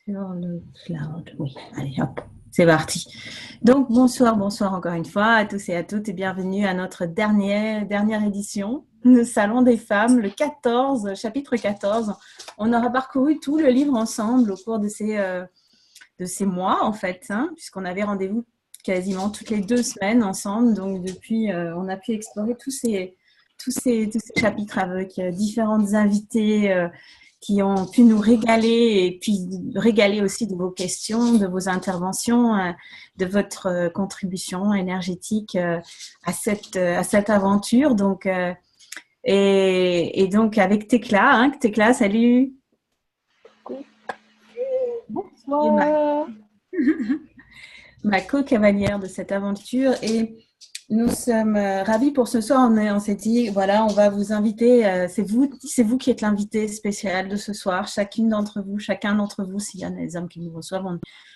Sur le cloud, oui. Allez, hop, c'est parti. Donc, bonsoir encore une fois à tous et à toutes et bienvenue à notre dernière édition, le Salon des femmes, le 14, chapitre 14. On aura parcouru tout le livre ensemble au cours de ces mois, en fait, hein, puisqu'on avait rendez-vous quasiment toutes les 2 semaines ensemble. Donc, depuis, on a pu explorer tous ces chapitres avec différentes invités qui ont pu nous régaler et puis régaler aussi de vos questions, de vos interventions, de votre contribution énergétique à cette aventure. Donc, et donc avec Tekla, Tekla, salut. Et Bonsoir. ma co-cavalière de cette aventure. Et nous sommes ravis pour ce soir. On s'est dit, voilà, on va vous inviter. C'est vous qui êtes l'invité spécial de ce soir. Chacun d'entre vous, s'il y a des hommes qui nous reçoivent,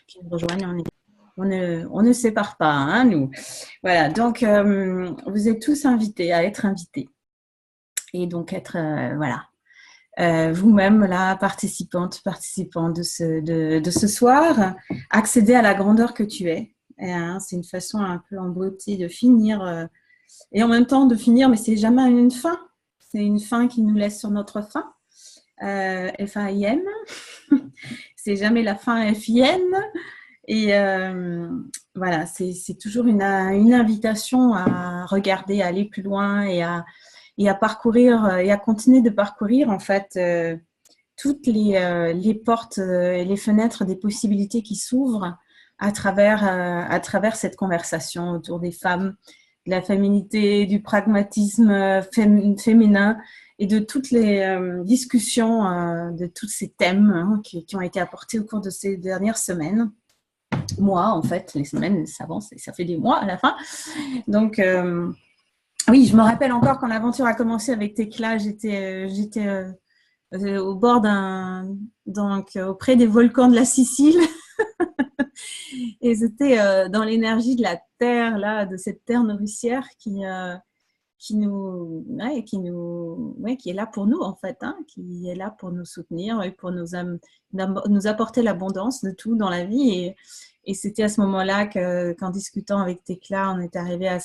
qui nous rejoignent, on ne sépare pas, hein, nous. Voilà, donc vous êtes tous invités à être invités. Et donc voilà. Vous-même, là, participant de ce soir, accéder à la grandeur que tu es. C'est une façon un peu en beauté de finir, et en même temps de finir, mais c'est jamais une fin. C'est une fin qui nous laisse sur notre fin. F-A-I-N. C'est jamais la fin F-I-N. Et voilà, c'est toujours une invitation à regarder, à aller plus loin et à parcourir et à continuer de parcourir en fait toutes les portes et les fenêtres des possibilités qui s'ouvrent à travers cette conversation autour des femmes, de la féminité, du pragmatisme féminin et de toutes les discussions de tous ces thèmes qui ont été apportés au cours de ces dernières semaines. Mois, en fait, les semaines s'avancent et ça fait des mois à la fin. Donc, oui, je me rappelle encore quand l'aventure a commencé avec Tekla, j'étais au bord donc auprès des volcans de la Sicile. Et c'était dans l'énergie de la terre, là, de cette terre nourricière qui est là pour nous, en fait, qui est là pour nous soutenir et pour nous apporter l'abondance de tout dans la vie. Et c'était à ce moment-là qu'en discutant avec Tekla, on est arrivé à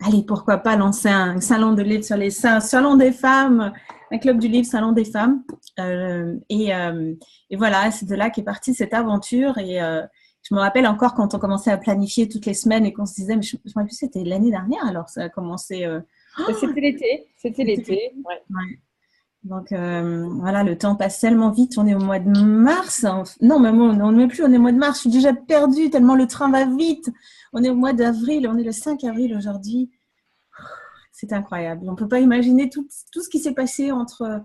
allez, pourquoi pas lancer un salon de livre sur les salon des femmes, un club du livre, salon des femmes. Et voilà, c'est de là qu'est partie cette aventure. Et je me rappelle encore quand on commençait à planifier toutes les semaines et qu'on se disait, mais je me rappelle plus, c'était l'année dernière, alors ça a commencé. C'était l'été. C'était C'était l'été. Ouais. ouais. Donc voilà, le temps passe tellement vite. On est au mois de mars. Non, mais on n'est plus, on est au mois de mars. Je suis déjà perdue tellement le train va vite. On est au mois d'avril, on est le 5 avril aujourd'hui. C'est incroyable. On ne peut pas imaginer tout ce qui s'est passé entre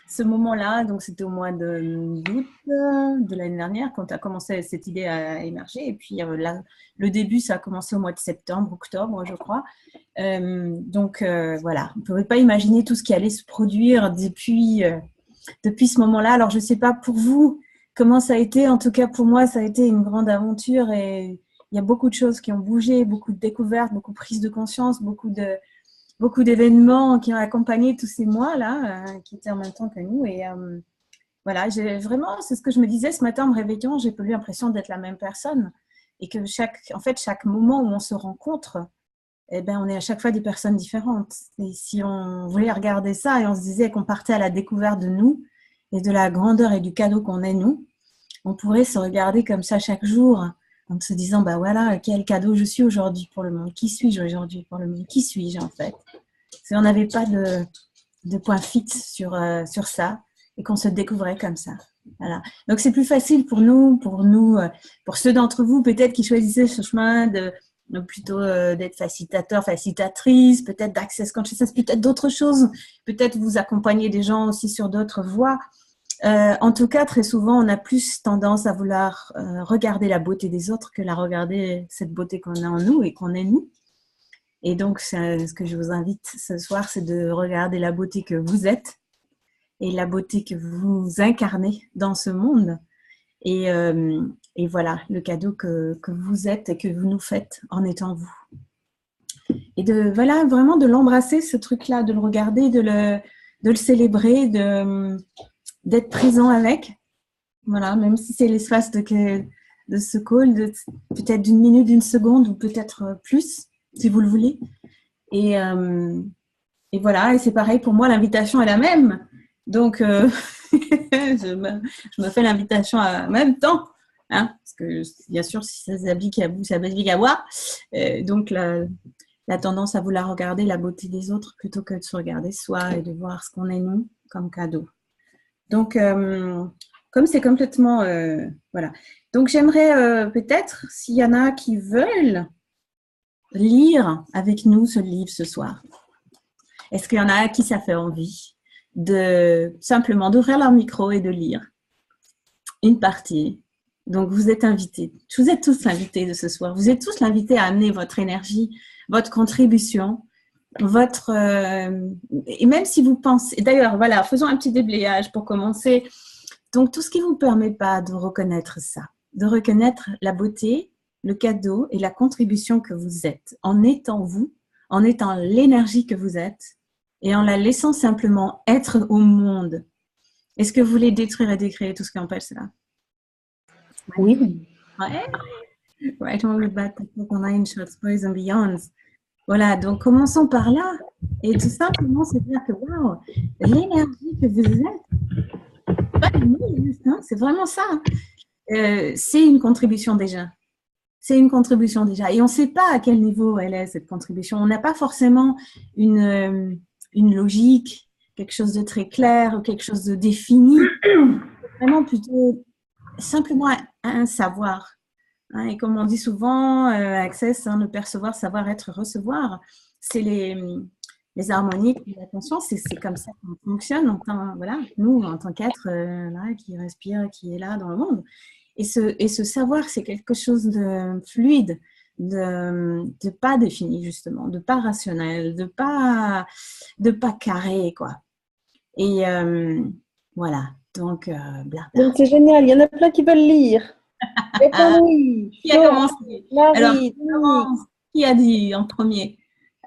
ce moment-là. Donc c'était au mois d'août de l'année dernière quand a commencé cette idée à émerger. Et puis là, le début, ça a commencé au mois de septembre, octobre, je crois. Donc voilà, on ne pouvait pas imaginer tout ce qui allait se produire depuis ce moment-là. Alors je ne sais pas pour vous comment ça a été. En tout cas pour moi, ça a été une grande aventure et il y a beaucoup de choses qui ont bougé, beaucoup de découvertes, beaucoup de prises de conscience, beaucoup d'événements qui ont accompagné tous ces mois-là, qui étaient en même temps que nous. Et voilà, vraiment, c'est ce que je me disais ce matin en me réveillant, j'ai pas eu l'impression d'être la même personne. Et que chaque moment où on se rencontre, eh ben, on est à chaque fois des personnes différentes. Et si on voulait regarder ça et on se disait qu'on partait à la découverte de nous et de la grandeur et du cadeau qu'on est nous, on pourrait se regarder comme ça chaque jour en se disant, bah voilà, quel cadeau je suis aujourd'hui pour le monde. Qui suis-je aujourd'hui pour le monde? Qui suis-je en fait? Si on n'avait pas de point fixe sur ça et qu'on se découvrait comme ça. Voilà. Donc c'est plus facile pour nous, pour ceux d'entre vous peut-être qui choisissaient ce chemin plutôt d'être facilitateur, facilitatrice, peut-être d'access consciousness, peut-être d'autres choses, peut-être vous accompagner des gens aussi sur d'autres voies. En tout cas, très souvent, on a plus tendance à vouloir regarder la beauté des autres que regarder cette beauté qu'on a en nous et qu'on est nous. Et donc, ce que je vous invite ce soir, c'est de regarder la beauté que vous êtes et la beauté que vous incarnez dans ce monde. Et voilà, le cadeau que vous êtes et que vous nous faites en étant vous. Et voilà, vraiment de l'embrasser, ce truc-là, de le regarder, de le célébrer, d'être présent avec. Voilà, même si c'est l'espace de ce call, peut-être d'une minute, d'une seconde ou peut-être plus, si vous le voulez. Et voilà, et c'est pareil pour moi, l'invitation est la même. Donc, je me fais l'invitation en même temps. Hein, parce que, bien sûr, si ça s'applique à vous, ça s'applique à moi. Donc, la tendance à vouloir regarder la beauté des autres plutôt que de se regarder soi et de voir ce qu'on est nous comme cadeau. Donc, comme c'est complètement… voilà. Donc, j'aimerais peut-être, s'il y en a qui veulent lire avec nous ce livre ce soir. Est-ce qu'il y en a qui ça fait envie de simplement d'ouvrir leur micro et de lire une partie? Donc, vous êtes invités. Vous êtes tous invités de ce soir. Vous êtes tous invités à amener votre énergie, votre contribution, et même si vous pensez… D'ailleurs, voilà, faisons un petit déblayage pour commencer. Donc, tout ce qui ne vous permet pas de reconnaître ça, de reconnaître la beauté, le cadeau et la contribution que vous êtes, en étant vous, en étant l'énergie que vous êtes, et en la laissant simplement être au monde. Est-ce que vous voulez détruire et décréer tout ce qui empêche cela? Oui. Ouais. Right on the back, online shots, boys and beyonds. Voilà, donc commençons par là. Et tout simplement se dire que waouh, l'énergie que vous êtes, pas le mot, hein, c'est vraiment ça. C'est une contribution déjà. C'est une contribution déjà. Et on ne sait pas à quel niveau elle est, cette contribution. On n'a pas forcément une logique, quelque chose de très clair ou quelque chose de défini. Vraiment plutôt simplement un savoir. Hein, et comme on dit souvent, access, hein, le percevoir, savoir être, recevoir, c'est les harmoniques, l'attention, c'est comme ça qu'on fonctionne. Voilà, nous, en tant qu'être qui respire, qui est là dans le monde. Et ce savoir, c'est quelque chose de fluide, de pas défini justement, de pas rationnel, de pas carré, quoi. Et voilà, donc Donc, c'est génial. Il y en a plein qui veulent lire. Qui a commencé? Alors, Marie, Florence, qui a dit en premier?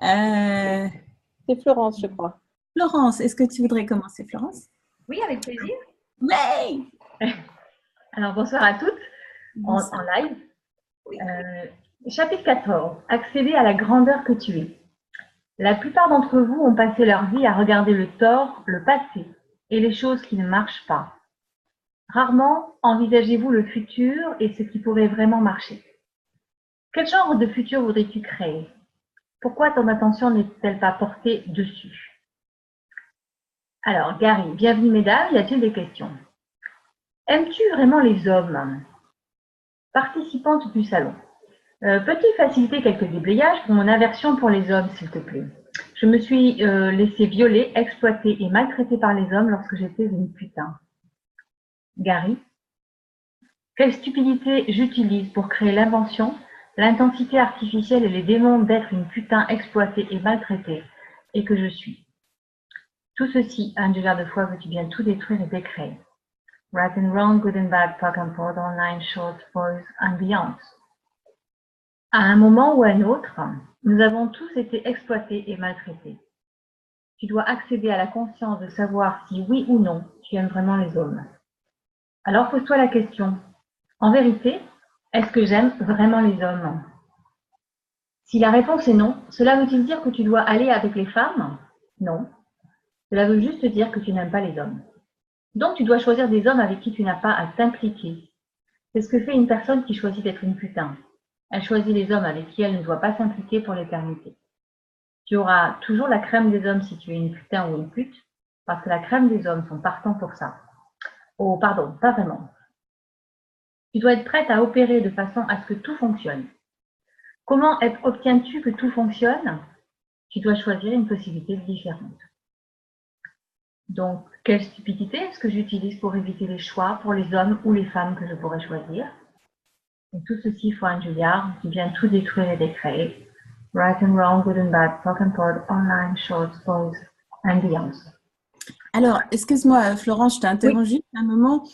C'est Florence, je crois. Florence, est-ce que tu voudrais commencer, Florence? Oui, avec plaisir. Oui. Alors, bonsoir à toutes en live. Chapitre 14. Accéder à la grandeur que tu es. La plupart d'entre vous ont passé leur vie à regarder le tort, le passé et les choses qui ne marchent pas. Rarement envisagez-vous le futur et ce qui pourrait vraiment marcher. Quel genre de futur voudrais-tu créer? Pourquoi ton attention n'est-elle pas portée dessus? Alors, Gary, bienvenue mesdames, y a-t-il des questions? Aimes-tu vraiment les hommes? Participante du salon. Peux-tu faciliter quelques déblayages pour mon aversion pour les hommes, s'il te plaît? Je me suis laissée violer, exploiter et maltraiter par les hommes lorsque j'étais une putain. Gary. Quelle stupidité j'utilise pour créer l'invention, l'intensité artificielle et les démons d'être une putain exploitée et maltraitée, et que je suis. Tout ceci, un verre de foi, veux-tu bien tout détruire et décréer. Right and wrong, good and bad, talk and forth, online, short, boys and beyond. À un moment ou à un autre, nous avons tous été exploités et maltraités. Tu dois accéder à la conscience de savoir si oui ou non tu aimes vraiment les hommes. Alors pose-toi la question, en vérité, est-ce que j'aime vraiment les hommes? Si la réponse est non, cela veut-il dire que tu dois aller avec les femmes? Non. Cela veut juste dire que tu n'aimes pas les hommes. Donc tu dois choisir des hommes avec qui tu n'as pas à t'impliquer. C'est ce que fait une personne qui choisit d'être une putain. Elle choisit les hommes avec qui elle ne doit pas s'impliquer pour l'éternité. Tu auras toujours la crème des hommes si tu es une putain ou une pute, parce que la crème des hommes sont partants pour ça. Oh, pardon, pas vraiment. Tu dois être prête à opérer de façon à ce que tout fonctionne. Comment obtiens-tu que tout fonctionne? Tu dois choisir une possibilité différente. Donc, quelle stupidité est-ce que j'utilise pour éviter les choix pour les hommes ou les femmes que je pourrais choisir? Et tout ceci, foi un Juliard, qui vient tout détruire et décréer. Right and wrong, good and bad, talk and pod, online, shorts, boys and beyond. Alors, excuse-moi, Florence, je t'ai interrompu un moment.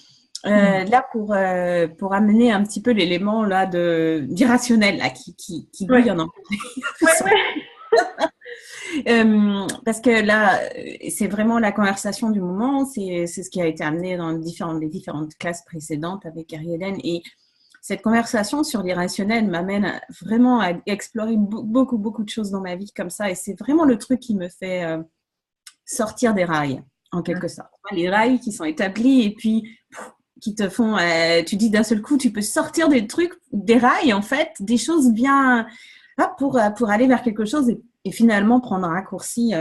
Là, pour amener un petit peu l'élément là d'irrationnel là qui bouille en anglais. Parce que là, c'est vraiment la conversation du moment. C'est ce qui a été amené dans les différentes classes précédentes avec Gary Eden. Et cette conversation sur l'irrationnel m'amène vraiment à explorer beaucoup, beaucoup de choses dans ma vie comme ça. Et c'est vraiment le truc qui me fait sortir des rails, en quelque sorte. Les rails qui sont établis et puis qui te font, tu dis d'un seul coup, tu peux sortir des trucs, des rails en fait, des choses bien pour aller vers quelque chose et finalement prendre un raccourci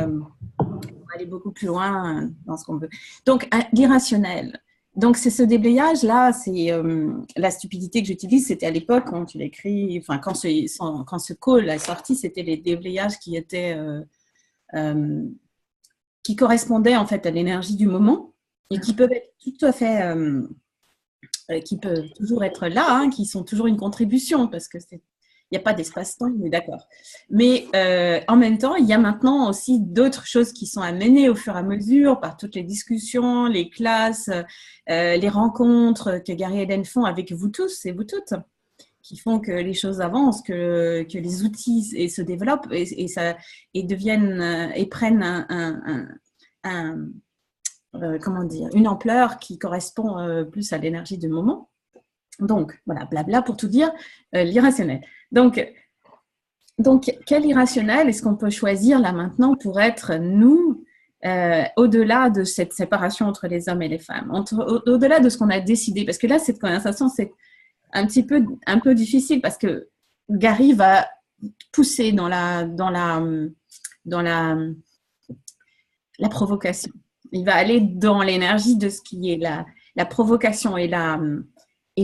pour aller beaucoup plus loin dans ce qu'on veut. Donc, l'irrationnel. Donc, c'est ce déblayage-là, c'est la stupidité que j'utilise, c'était à l'époque quand tu l'écris, enfin, quand ce call est sorti, c'était les déblayages qui étaient, qui correspondaient en fait à l'énergie du moment et qui peuvent être tout à fait, qui peuvent toujours être là, hein, qui sont toujours une contribution parce que il n'y a pas d'espace-temps, on est d'accord. Mais en même temps, il y a maintenant aussi d'autres choses qui sont amenées au fur et à mesure par toutes les discussions, les classes, les rencontres que Gary Eden font avec vous tous et vous toutes, qui font que les choses avancent, que les outils se développent et deviennent et prennent comment dire, une ampleur qui correspond plus à l'énergie du moment. Donc, voilà, blabla pour tout dire, l'irrationnel. Donc, quel irrationnel est-ce qu'on peut choisir là maintenant pour être nous, au-delà de cette séparation entre les hommes et les femmes, au-delà de ce qu'on a décidé? Parce que là, cette conversation, c'est un peu difficile parce que Gary va pousser dans la provocation. Il va aller dans l'énergie de ce qui est la provocation et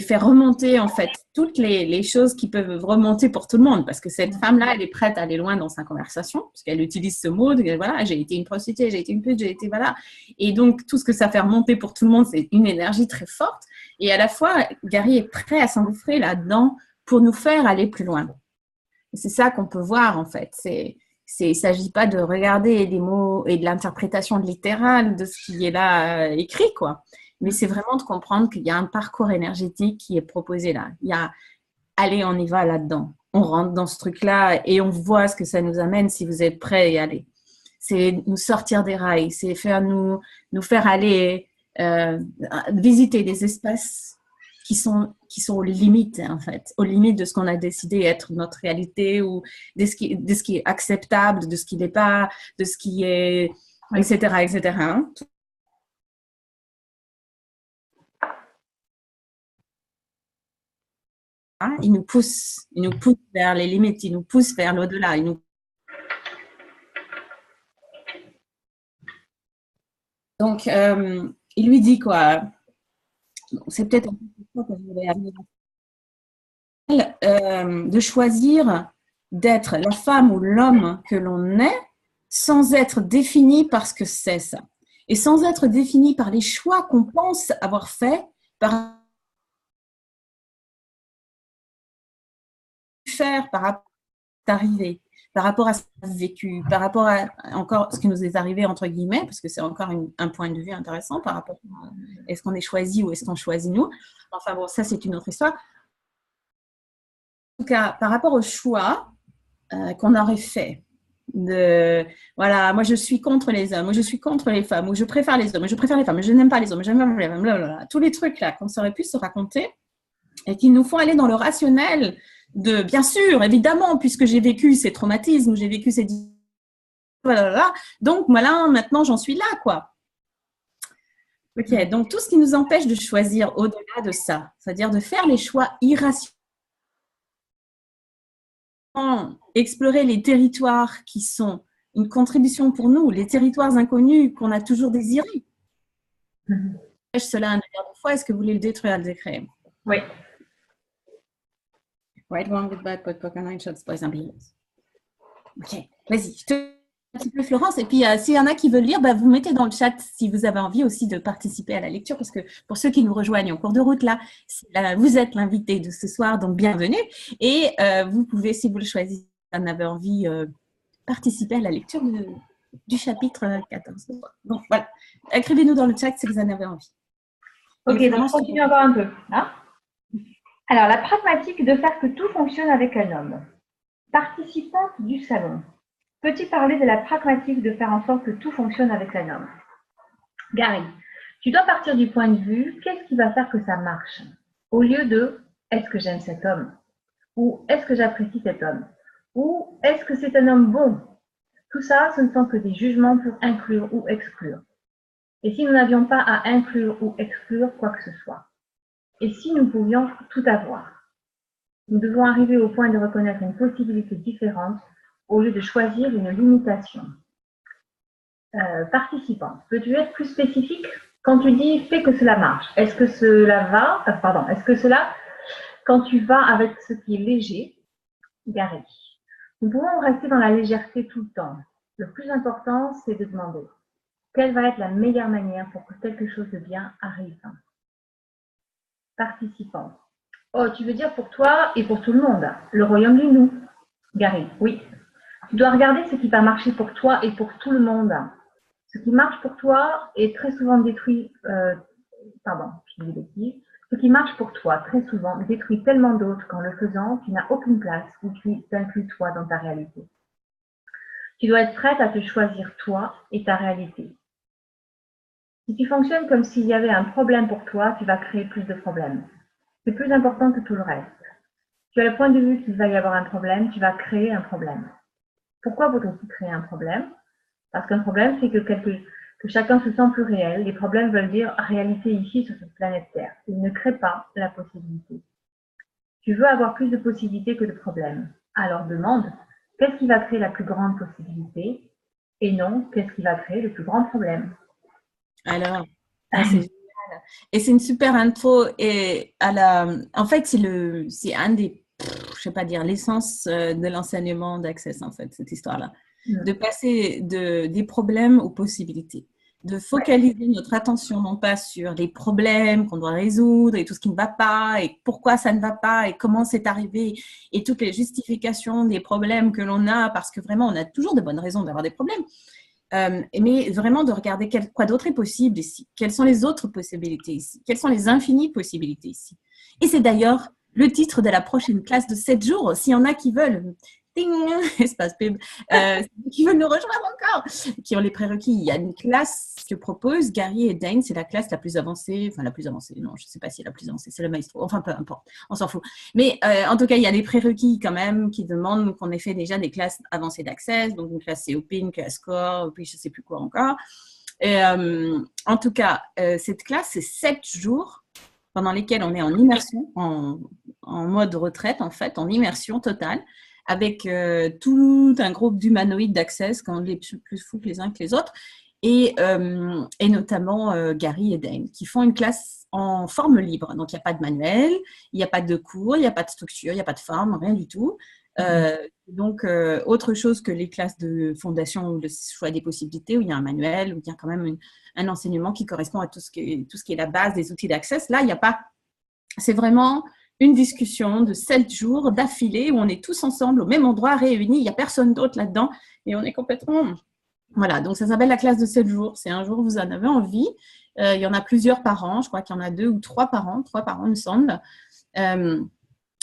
faire remonter en fait toutes les choses qui peuvent remonter pour tout le monde parce que cette femme-là, elle est prête à aller loin dans sa conversation parce qu'elle utilise ce mot, voilà, j'ai été une prostituée, j'ai été une pute, j'ai été, voilà. Et donc, tout ce que ça fait remonter pour tout le monde, c'est une énergie très forte. Et à la fois, Gary est prêt à s'engouffrer là-dedans pour nous faire aller plus loin. Et c'est ça qu'on peut voir en fait. Il ne s'agit pas de regarder des mots et de l'interprétation littérale de ce qui est là écrit, quoi. Mais c'est vraiment de comprendre qu'il y a un parcours énergétique qui est proposé là. Il y a, allez, on y va là-dedans. On rentre dans ce truc-là et on voit ce que ça nous amène si vous êtes prêts à y aller. C'est nous sortir des rails, c'est nous faire aller visiter des espaces qui sont aux limites, en fait, aux limites de ce qu'on a décidé être notre réalité ou de ce qui est acceptable, de ce qui n'est pas, de ce qui est, etc., etc. Il nous pousse vers les limites, il nous pousse vers l'au-delà. Donc, il lui dit quoi? C'est peut-être un peu ça que je voulais amener. De choisir d'être la femme ou l'homme que l'on est sans être défini par ce que c'est ça. Et sans être défini par les choix qu'on pense avoir faits, par rapport à arrivé, par rapport à ce qu'on a vécu, par rapport à encore ce qui nous est arrivé entre guillemets, parce que c'est encore un point de vue intéressant par rapport à est-ce qu'on est choisi ou est-ce qu'on choisit nous. Enfin bon, ça c'est une autre histoire. En tout cas, par rapport au choix qu'on aurait fait, voilà, moi je suis contre les hommes, moi je suis contre les femmes, ou je préfère les hommes, je préfère les femmes, je n'aime pas les hommes, j'aime pas les femmes, blablabla. Tous les trucs là qu'on aurait pu se raconter et qui nous font aller dans le rationnel de, bien sûr, évidemment, puisque j'ai vécu ces traumatismes, j'ai vécu ces... Blablabla. Donc voilà, maintenant j'en suis là, quoi. Ok, donc tout ce qui nous empêche de choisir au-delà de ça, c'est-à-dire de faire les choix irrationnels, explorer les territoires qui sont une contribution pour nous, les territoires inconnus qu'on a toujours désirés. Cela une dernière fois, est-ce que vous voulez le détruire, le décret? Oui. Right, wrong, good, bad, pot, poker, nine shots, boys and girls. Ok, vas-y, je te un petit peu Florence, et puis s'il y en a qui veulent lire, vous mettez dans le chat si vous avez envie aussi de participer à la lecture, parce que pour ceux qui nous rejoignent en cours de route, là, vous êtes l'invité de ce soir, donc bienvenue, et vous pouvez, si vous le choisissez, si vous en avez envie, participer à la lecture du chapitre 14. Donc voilà, écrivez-nous dans le chat si vous en avez envie. Ok, donc on continue encore un peu. Hein? Alors, la pragmatique de faire que tout fonctionne avec un homme. Participante du salon. peux-tu parler de la pragmatique de faire en sorte que tout fonctionne avec un homme? Gary, tu dois partir du point de vue, qu'est-ce qui va faire que ça marche? Au lieu de, est-ce que j'aime cet homme? Ou est-ce que j'apprécie cet homme? Ou est-ce que c'est un homme bon? Tout ça, ce ne sont que des jugements pour inclure ou exclure. Et si nous n'avions pas à inclure ou exclure quoi que ce soit? Et si nous pouvions tout avoir? Nous devons arriver au point de reconnaître une possibilité différente au lieu de choisir une limitation. Participante, peux-tu être plus spécifique? Quand tu dis « fais que cela marche », est-ce que cela va, est-ce que cela, quand tu vas avec ce qui est léger, Gary, nous pouvons rester dans la légèreté tout le temps. Le plus important, c'est de demander quelle va être la meilleure manière pour que quelque chose de bien arrive. Participante. Oh, tu veux dire pour toi et pour tout le monde, le royaume du nous. Gary, oui. Tu dois regarder ce qui va marcher pour toi et pour tout le monde. Ce qui marche pour toi est très souvent détruit, je dis des bêtises. Ce qui marche pour toi, très souvent, détruit tellement d'autres qu'en le faisant, tu n'as aucune place ou tu t'inclus toi dans ta réalité. Tu dois être prête à te choisir toi et ta réalité. Si tu fonctionnes comme s'il y avait un problème pour toi, tu vas créer plus de problèmes. C'est plus important que tout le reste. Tu as le point de vue qu'il va y avoir un problème, tu vas créer un problème. Pourquoi voudrais-tu créer un problème? Parce qu'un problème, c'est que chacun se sent plus réel. Les problèmes veulent dire réalité ici sur cette planète Terre. Ils ne créent pas la possibilité. Tu veux avoir plus de possibilités que de problèmes. Alors demande, qu'est-ce qui va créer la plus grande possibilité? Et non, qu'est-ce qui va créer le plus grand problème? Alors, c'est génial. Et c'est une super intro. Et en fait, c'est un des, je sais pas dire, l'essence de l'enseignement d'Access, en fait, cette histoire-là. De passer des problèmes aux possibilités. De focaliser notre attention, non pas sur les problèmes qu'on doit résoudre et tout ce qui ne va pas et pourquoi ça ne va pas et comment c'est arrivé et toutes les justifications des problèmes que l'on a, parce que vraiment, on a toujours de bonnes raisons d'avoir des problèmes. Mais vraiment de regarder quoi d'autre est possible ici. Quelles sont les autres possibilités ici? Quelles sont les infinies possibilités ici? Et c'est d'ailleurs le titre de la prochaine classe de 7 jours, s'il y en a qui veulent. Ding, espace pub, qui veulent nous rejoindre encore, qui ont les prérequis. Il y a une classe que propose Gary et Dane, c'est la classe la plus avancée, non, je ne sais pas si elle est la plus avancée, c'est le maestro, enfin peu importe, on s'en fout. Mais en tout cas, il y a des prérequis quand même qui demandent qu'on ait fait déjà des classes avancées d'accès, donc une classe COP, une classe Core, puis je ne sais plus quoi encore. Et, en tout cas, cette classe, c'est 7 jours pendant lesquels on est en immersion, en mode retraite en fait, en immersion totale, avec tout un groupe d'humanoïdes d'Access, quand les plus fous les uns que les autres, et notamment Gary et Dane, qui font une classe en forme libre. Donc, il n'y a pas de manuel, il n'y a pas de cours, il n'y a pas de structure, il n'y a pas de forme, rien du tout. Donc, autre chose que les classes de fondation ou de choix des possibilités, où il y a un manuel, où il y a quand même un enseignement qui correspond à tout ce qui est la base des outils d'Access. Là, il n'y a pas... C'est vraiment une discussion de 7 jours d'affilée où on est tous ensemble au même endroit réunis. Il n'y a personne d'autre là-dedans et on est complètement... Voilà, donc ça s'appelle la classe de 7 jours. C'est un jour où vous en avez envie. Il y en a plusieurs par an. Je crois qu'il y en a 2 ou 3 par an. 3 par an, il me semble.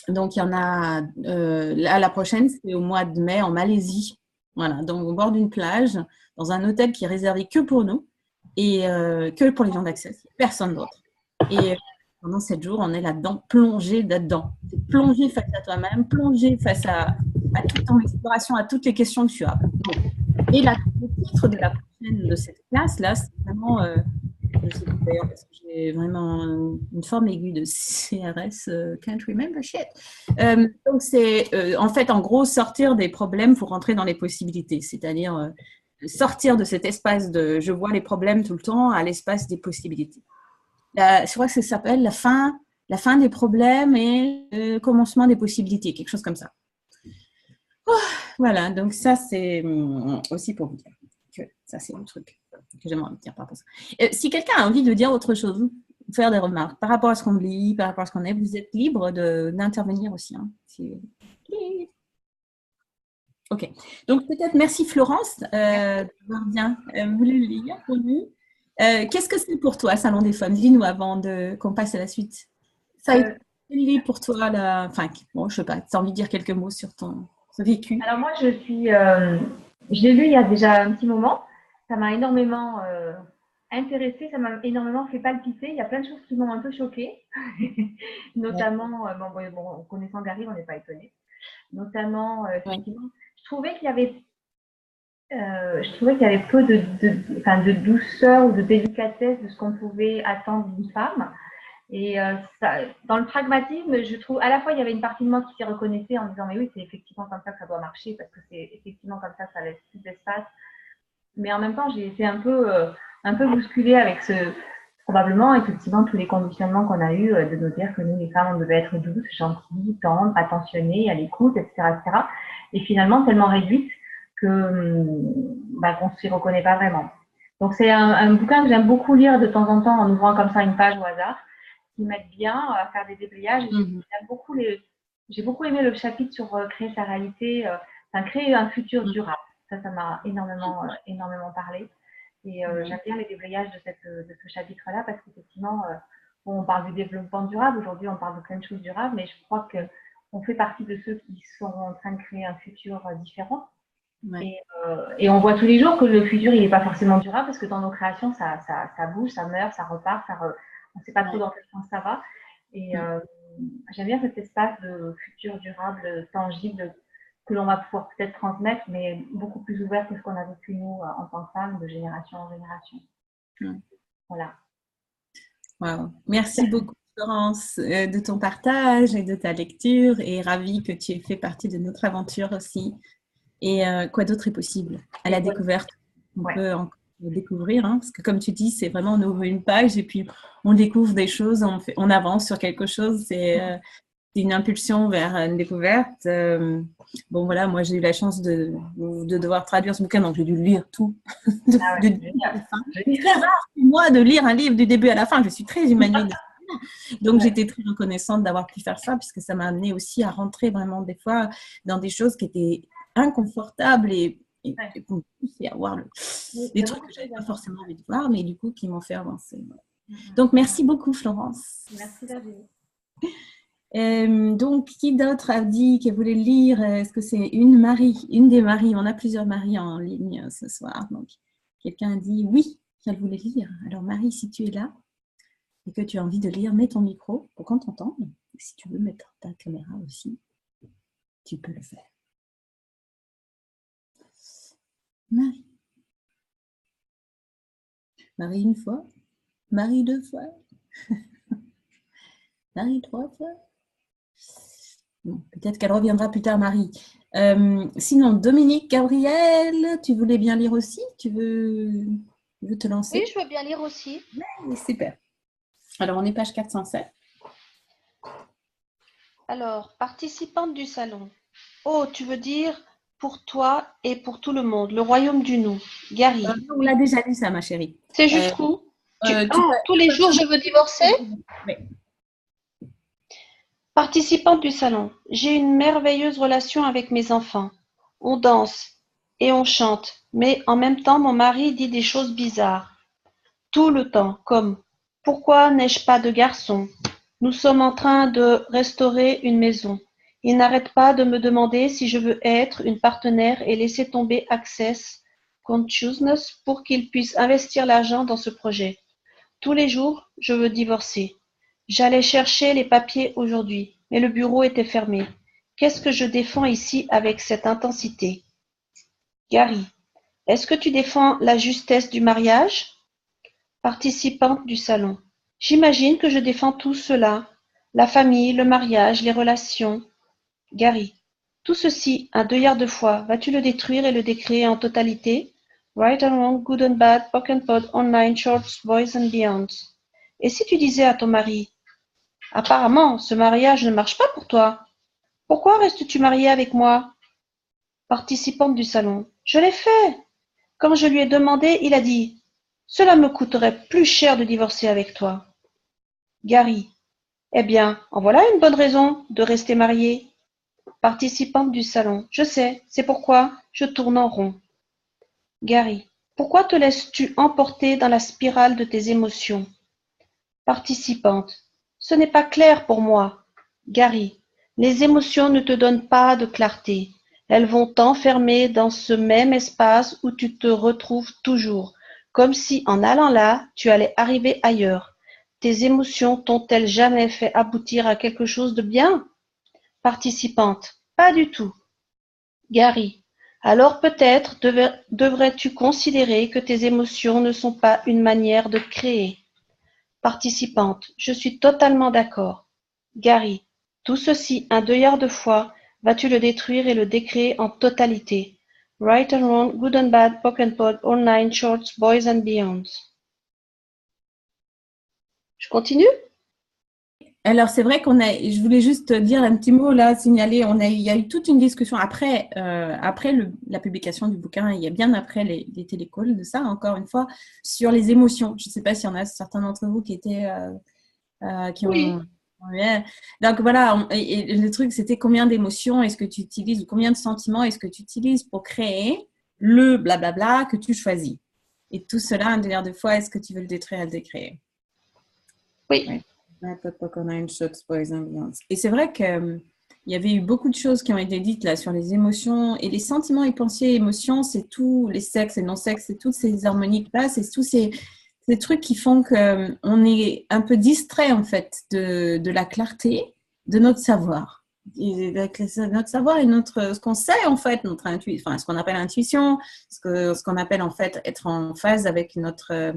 Donc, il y en a... la prochaine, c'est au mois de mai en Malaisie. Voilà, donc au bord d'une plage, dans un hôtel qui est réservé que pour nous et que pour les gens d'Access. Personne d'autre. Et pendant 7 jours, on est là-dedans, plongé là-dedans. Plongé face à toi-même, plongé face à toute ton exploration, à toutes les questions que tu as. Bon. Et le titre de la prochaine de cette classe-là, c'est vraiment, je sais pas d'ailleurs parce que j'ai vraiment une forme aiguë de CRS, can't remember shit. Donc c'est en fait, en gros, sortir des problèmes pour rentrer dans les possibilités, c'est-à-dire sortir de cet espace de je vois les problèmes tout le temps à l'espace des possibilités. Je crois que ça s'appelle la fin des problèmes et le commencement des possibilités, quelque chose comme ça. Oh, voilà, donc ça, c'est aussi pour vous dire que ça, c'est un truc que j'aimerais dire par rapport à ça. Si quelqu'un a envie de dire autre chose, faire des remarques par rapport à ce qu'on lit, par rapport à ce qu'on est, vous êtes libre d'intervenir aussi. Hein, Ok, donc peut-être merci Florence d'avoir bien voulu le lire pour nous. Qu'est-ce que c'est pour toi, Salon des Femmes? Dis-nous avant qu'on passe à la suite. Ça a été pour toi, bon, je sais pas, tu as envie de dire quelques mots sur ton vécu? Alors moi, je suis Je l'ai lu il y a déjà un petit moment. Ça m'a énormément intéressée, ça m'a énormément fait palpiter. Il y a plein de choses qui m'ont un peu choquée. Notamment, connaissant Gary, on n'est pas étonné. Notamment, effectivement, je trouvais qu'il y avait peu de douceur ou de délicatesse de ce qu'on pouvait attendre d'une femme. Et dans le pragmatisme, je trouve, à la fois, il y avait une partie de moi qui s'y reconnaissait en disant, mais oui, c'est effectivement comme ça que ça doit marcher, parce que c'est effectivement comme ça que ça laisse plus d'espace. Mais en même temps, j'ai été un peu bousculée avec probablement, effectivement, tous les conditionnements qu'on a eus de nous dire que nous, les femmes, on devait être douces, gentilles, tendres, attentionnées, à l'écoute, etc., etc. Et finalement, tellement réduite qu'on ne s'y reconnaît pas vraiment. Donc, c'est un bouquin que j'aime beaucoup lire de temps en temps en ouvrant comme ça une page au hasard, qui m'aide bien à faire des débrayages. J'ai beaucoup aimé le chapitre sur créer sa réalité, créer un futur durable. Ça m'a énormément parlé. Et j'aime bien les débrayages de ce chapitre-là parce qu'effectivement, on parle du développement durable. Aujourd'hui, on parle de plein de choses durables, mais je crois qu'on fait partie de ceux qui sont en train de créer un futur différent. Ouais. Et on voit tous les jours que le futur, il n'est pas forcément durable parce que dans nos créations, ça bouge, ça meurt, ça repart, on ne sait pas trop dans quel sens ça va. Et j'aime bien cet espace de futur durable, tangible, que l'on va pouvoir peut-être transmettre, mais beaucoup plus ouvert que ce qu'on a vécu nous en tant que femmes, de génération en génération. Voilà. Wow. Merci beaucoup, Florence, de ton partage et de ta lecture, et ravie que tu aies fait partie de notre aventure aussi. Et quoi d'autre est possible à la découverte? On peut encore découvrir, hein, parce que comme tu dis, c'est vraiment on ouvre une page et puis on découvre des choses, on avance sur quelque chose, c'est une impulsion vers une découverte. Bon voilà, moi j'ai eu la chance de devoir traduire ce bouquin, donc j'ai dû lire tout du début à la fin. C'est très rare pour moi de lire un livre du début à la fin, je suis très humanoïde. Donc j'étais très reconnaissante d'avoir pu faire ça, puisque ça m'a amené aussi à rentrer vraiment des fois dans des choses qui étaient inconfortables et à voir des trucs que je n'avais pas forcément envie de voir, mais du coup qui m'ont fait avancer. Donc merci beaucoup, Florence. Merci, Virginie. Donc, qui d'autre a dit qu'elle voulait lire? Est-ce que c'est une des Maries? On a plusieurs Maries en ligne ce soir. Donc, quelqu'un a dit oui, qu'elle voulait lire. Alors, Marie, si tu es là et que tu as envie de lire, mets ton micro pour qu'on t'entende. Si tu veux mettre ta caméra aussi, tu peux le faire. Marie. Marie une fois. Marie deux fois. Marie trois fois. Bon, peut-être qu'elle reviendra plus tard, Marie. Sinon, Dominique, Gabriel, tu voulais bien lire aussi? Tu veux te lancer? Oui, je veux bien lire aussi. Oui, super. Alors, on est page 407. Alors, participante du salon. Oh, tu veux dire pour toi et pour tout le monde, le royaume du nous. Gary. On l'a déjà lu, ça, ma chérie. C'est jusqu'où tous les jours, je veux divorcer? Oui. Participante du salon. J'ai une merveilleuse relation avec mes enfants. On danse et on chante, mais en même temps, mon mari dit des choses bizarres. Tout le temps, comme « Pourquoi n'ai-je pas de garçon? Nous sommes en train de restaurer une maison. Il n'arrête pas de me demander si je veux être une partenaire et laisser tomber Access Consciousness pour qu'il puisse investir l'argent dans ce projet. Tous les jours, je veux divorcer. J'allais chercher les papiers aujourd'hui, mais le bureau était fermé. Qu'est-ce que je défends ici avec cette intensité? Gary, est-ce que tu défends la justesse du mariage? Participante du salon. J'imagine que je défends tout cela, la famille, le mariage, les relations. Gary, tout ceci, un deuillard de fois, vas-tu le détruire et le décréer en totalité? Right and wrong, good and bad, pock and pot, online, shorts, boys and beyond. Et si tu disais à ton mari, apparemment, ce mariage ne marche pas pour toi. Pourquoi restes-tu mariée avec moi? Participante du salon. Je l'ai fait. Quand je lui ai demandé, il a dit, cela me coûterait plus cher de divorcer avec toi. Gary. Eh bien, en voilà une bonne raison de rester mariée. Participante du salon. Je sais, c'est pourquoi je tourne en rond. Gary. Pourquoi te laisses-tu emporter dans la spirale de tes émotions? Participante. Ce n'est pas clair pour moi. Gary. Les émotions ne te donnent pas de clarté. Elles vont t'enfermer dans ce même espace où tu te retrouves toujours, comme si en allant là, tu allais arriver ailleurs. Tes émotions t'ont-elles jamais fait aboutir à quelque chose de bien? Participante. Pas du tout. Gary. Alors peut-être devrais-tu considérer que tes émotions ne sont pas une manière de créer. Participante. Je suis totalement d'accord. Gary. Tout ceci un deuillard de fois, vas-tu le détruire et le décréer en totalité? Right and wrong, good and bad, pock and pod, all nine shorts, boys and beyonds. Je continue? Alors, c'est vrai je voulais juste dire un petit mot là, signaler, il y a eu toute une discussion après, la publication du bouquin, il y a bien après les télécalls de ça, encore une fois, sur les émotions. Je ne sais pas s'il y en a certains d'entre vous qui étaient, qui Oui. ont… Ouais. Donc voilà, et le truc c'était combien d'émotions est-ce que tu utilises ou combien de sentiments est-ce que tu utilises pour créer le blablabla que tu choisis. Et tout cela, un délire de fois, est-ce que tu veux le détruire et le décréer? Oui. Ouais. Et c'est vrai qu'il y avait eu beaucoup de choses qui ont été dites là sur les émotions et les sentiments et pensées et émotions, c'est tout, les sexes et non-sexes, c'est toutes ces harmoniques-là, c'est tous ces trucs qui font qu'on est un peu distrait en fait de la clarté de notre savoir. Et notre savoir et ce qu'on sait en fait, ce qu'on appelle intuition, ce qu'on appelle en fait être en phase avec notre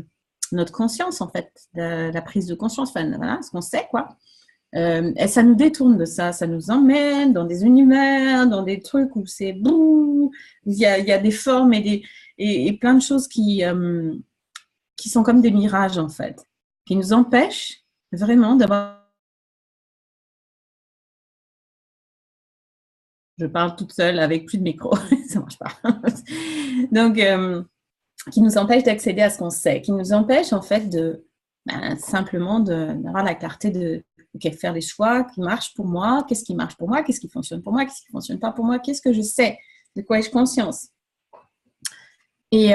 conscience en fait, la prise de conscience, enfin voilà, ce qu'on sait quoi. Et ça nous détourne de ça, ça nous emmène dans des univers, dans des trucs où c'est bouh, il y a des formes et plein de choses qui sont comme des mirages en fait, qui nous empêchent vraiment d'avoir… Je parle toute seule avec plus de micro, ça marche pas. Donc, qui nous empêche d'accéder à ce qu'on sait, qui nous empêche en fait simplement d'avoir la clarté de faire des choix qui marchent pour moi, qu'est-ce qui marche pour moi, qu'est-ce qui fonctionne pour moi, qu'est-ce qui ne fonctionne pas pour moi, qu'est-ce que je sais, de quoi ai-je conscience. Et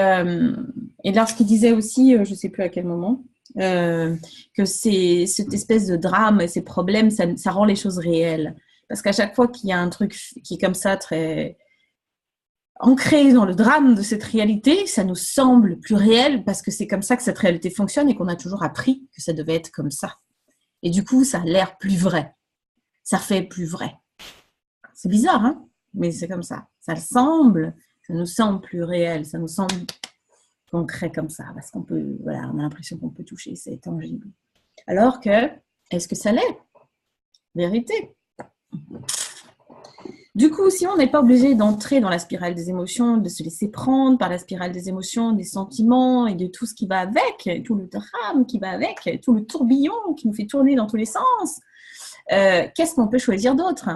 lorsqu'il disait aussi, je ne sais plus à quel moment, que cette espèce de drame et ces problèmes, ça rend les choses réelles. Parce qu'à chaque fois qu'il y a un truc qui est comme ça, très ancré dans le drame de cette réalité, ça nous semble plus réel parce que c'est comme ça que cette réalité fonctionne et qu'on a toujours appris que ça devait être comme ça. Et du coup, ça a l'air plus vrai. Ça fait plus vrai. C'est bizarre, hein? Mais c'est comme ça. Ça nous semble plus réel, ça nous semble concret comme ça, parce qu'on peut, voilà, on a l'impression qu'on peut toucher, c'est tangible. Alors que, est-ce que ça l'est? Vérité. Du coup, si on n'est pas obligé d'entrer dans la spirale des émotions, de se laisser prendre par la spirale des émotions, des sentiments et de tout ce qui va avec, tout le drame qui va avec, tout le tourbillon qui nous fait tourner dans tous les sens, qu'est-ce qu'on peut choisir d'autre?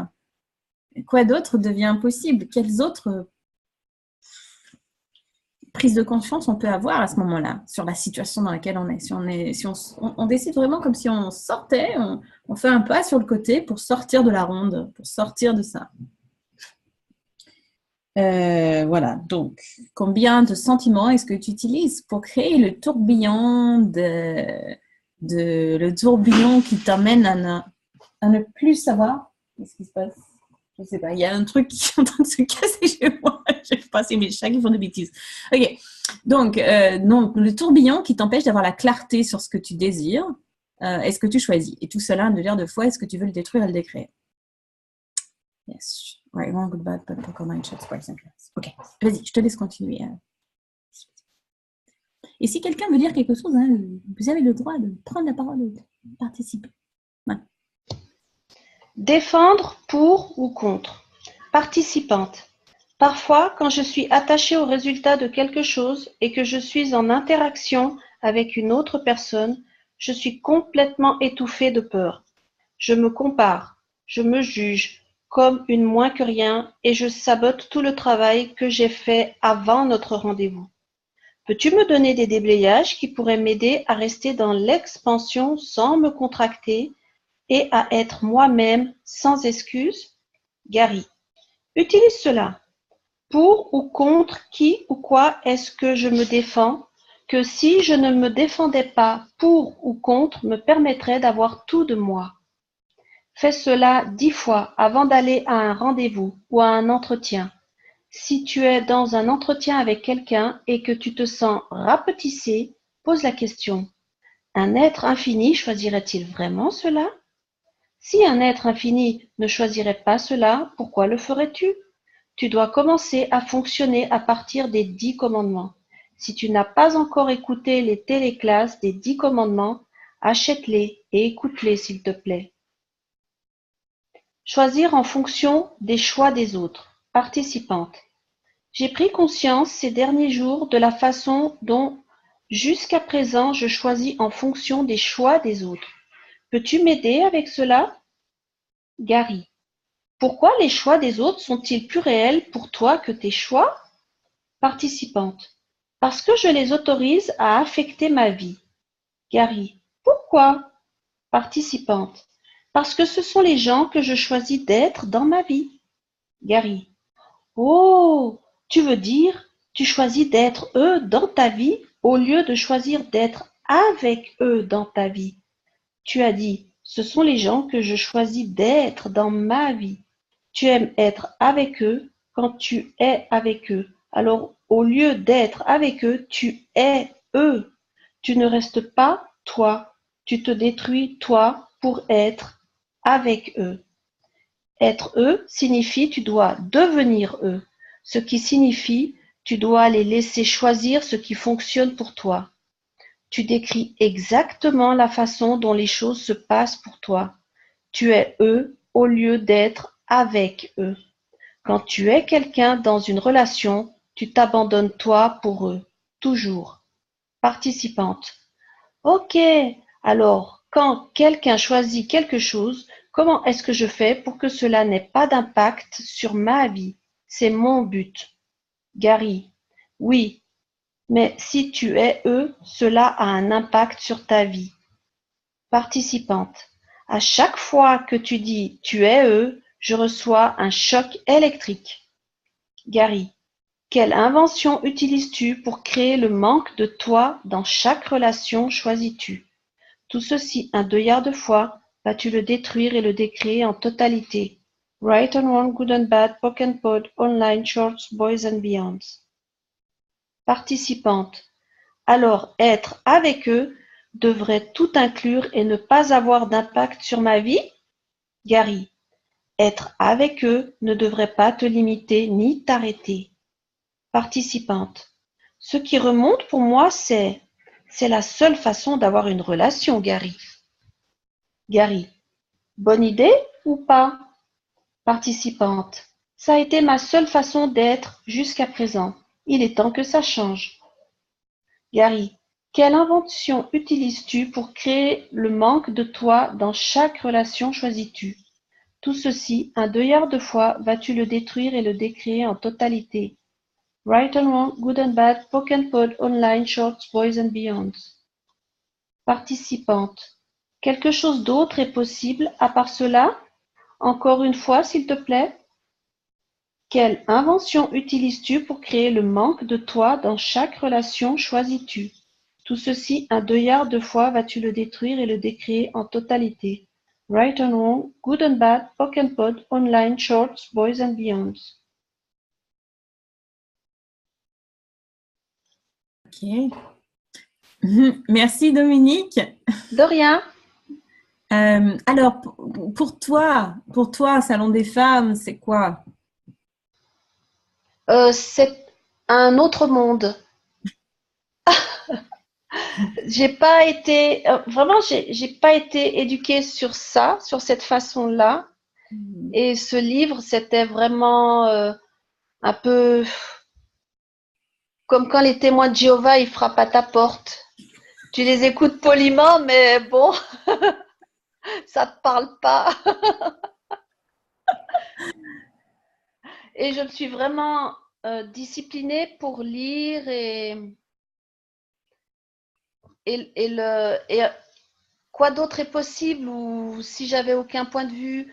Quoi d'autre devient possible? Quelles autres prises de conscience on peut avoir à ce moment-là sur la situation dans laquelle on est? Si on décide vraiment comme si on sortait, on fait un pas sur le côté pour sortir de la ronde, pour sortir de ça. Voilà, donc combien de sentiments est-ce que tu utilises pour créer le tourbillon le tourbillon qui t'amène à ne plus savoir qu'est-ce qui se passe? Je ne sais pas, il y a un truc qui est en train de se casser chez moi. Je ne sais pas, c'est mes chats qui font des bêtises. Ok, donc le tourbillon qui t'empêche d'avoir la clarté sur ce que tu désires, est-ce que tu choisis? Et tout cela, un délire de foi, est-ce que tu veux le détruire et le décréer? Yes. Right, wrong, good, bad, but online chats, for example. Ok, vas-y, je te laisse continuer. Et si quelqu'un veut dire quelque chose, hein, vous avez le droit de prendre la parole et de participer. Ouais. Défendre pour ou contre. Participante. Parfois, quand je suis attachée au résultat de quelque chose et que je suis en interaction avec une autre personne, je suis complètement étouffée de peur. Je me compare, je me juge comme une moins que rien et je sabote tout le travail que j'ai fait avant notre rendez-vous. Peux-tu me donner des déblayages qui pourraient m'aider à rester dans l'expansion sans me contracter et à être moi-même sans excuse? Gary. Utilise cela. Pour ou contre qui ou quoi est-ce que je me défends, que si je ne me défendais pas pour ou contre me permettrait d'avoir tout de moi. Fais cela 10 fois avant d'aller à un rendez-vous ou à un entretien. Si tu es dans un entretien avec quelqu'un et que tu te sens rapetissé, pose la question. Un être infini choisirait-il vraiment cela? Si un être infini ne choisirait pas cela, pourquoi le ferais-tu? Tu dois commencer à fonctionner à partir des 10 commandements. Si tu n'as pas encore écouté les téléclasses des 10 commandements, achète-les et écoute-les s'il te plaît. Choisir en fonction des choix des autres. Participante. J'ai pris conscience ces derniers jours de la façon dont, jusqu'à présent, je choisis en fonction des choix des autres. Peux-tu m'aider avec cela? Gary. Pourquoi les choix des autres sont-ils plus réels pour toi que tes choix? Participante. Parce que je les autorise à affecter ma vie. Gary. Pourquoi? Participante. Parce que ce sont les gens que je choisis d'être dans ma vie. Gary. Oh, tu veux dire, tu choisis d'être eux dans ta vie au lieu de choisir d'être avec eux dans ta vie. Tu as dit, ce sont les gens que je choisis d'être dans ma vie. Tu aimes être avec eux quand tu es avec eux. Alors, au lieu d'être avec eux, tu es eux. Tu ne restes pas toi. Tu te détruis toi pour être avec eux. Être eux signifie tu dois devenir eux, ce qui signifie tu dois les laisser choisir ce qui fonctionne pour toi. Tu décris exactement la façon dont les choses se passent pour toi. Tu es eux au lieu d'être avec eux. Quand tu es quelqu'un dans une relation, tu t'abandonnes toi pour eux, toujours. Participante. Ok, alors, quand quelqu'un choisit quelque chose, comment est-ce que je fais pour que cela n'ait pas d'impact sur ma vie? C'est mon but. Gary. Oui, mais si tu es eux, cela a un impact sur ta vie. Participante. À chaque fois que tu dis tu es eux, je reçois un choc électrique. Gary. Quelle invention utilises-tu pour créer le manque de toi dans chaque relation choisis-tu? Tout ceci un deuillard de fois, vas-tu le détruire et le décréer en totalité. Right and wrong, good and bad, POC and pod, online, shorts, boys and beyonds. Participante. Alors être avec eux devrait tout inclure et ne pas avoir d'impact sur ma vie? Gary. Être avec eux ne devrait pas te limiter ni t'arrêter. Participante. Ce qui remonte pour moi, c'est la seule façon d'avoir une relation, Gary. Gary. Bonne idée ou pas? Participante. Ça a été ma seule façon d'être jusqu'à présent. Il est temps que ça change. Gary. Quelle invention utilises-tu pour créer le manque de toi dans chaque relation choisis-tu? Tout ceci, un deuillard de fois, vas-tu le détruire et le décréer en totalité? Right and wrong, good and bad, POC and pod, online, shorts, boys and beyonds. Participante. Quelque chose d'autre est possible à part cela? Encore une fois, s'il te plaît. Quelle invention utilises-tu pour créer le manque de toi dans chaque relation choisis-tu? Tout ceci, un deuillard de fois, vas-tu le détruire et le décréer en totalité? Right and wrong, good and bad, POC and pod, online, shorts, boys and beyonds. Ok. Merci Dominique. De rien. Alors, pour toi, Salon des femmes, c'est quoi? C'est un autre monde. J'ai pas été vraiment, j'ai pas été éduquée sur ça, sur cette façon-là. Et ce livre, c'était vraiment un peu comme quand les témoins de Jéhovah, ils frappent à ta porte. Tu les écoutes poliment, mais bon, ça te parle pas. Et je me suis vraiment disciplinée pour lire et quoi d'autre est possible ou si j'avais aucun point de vue.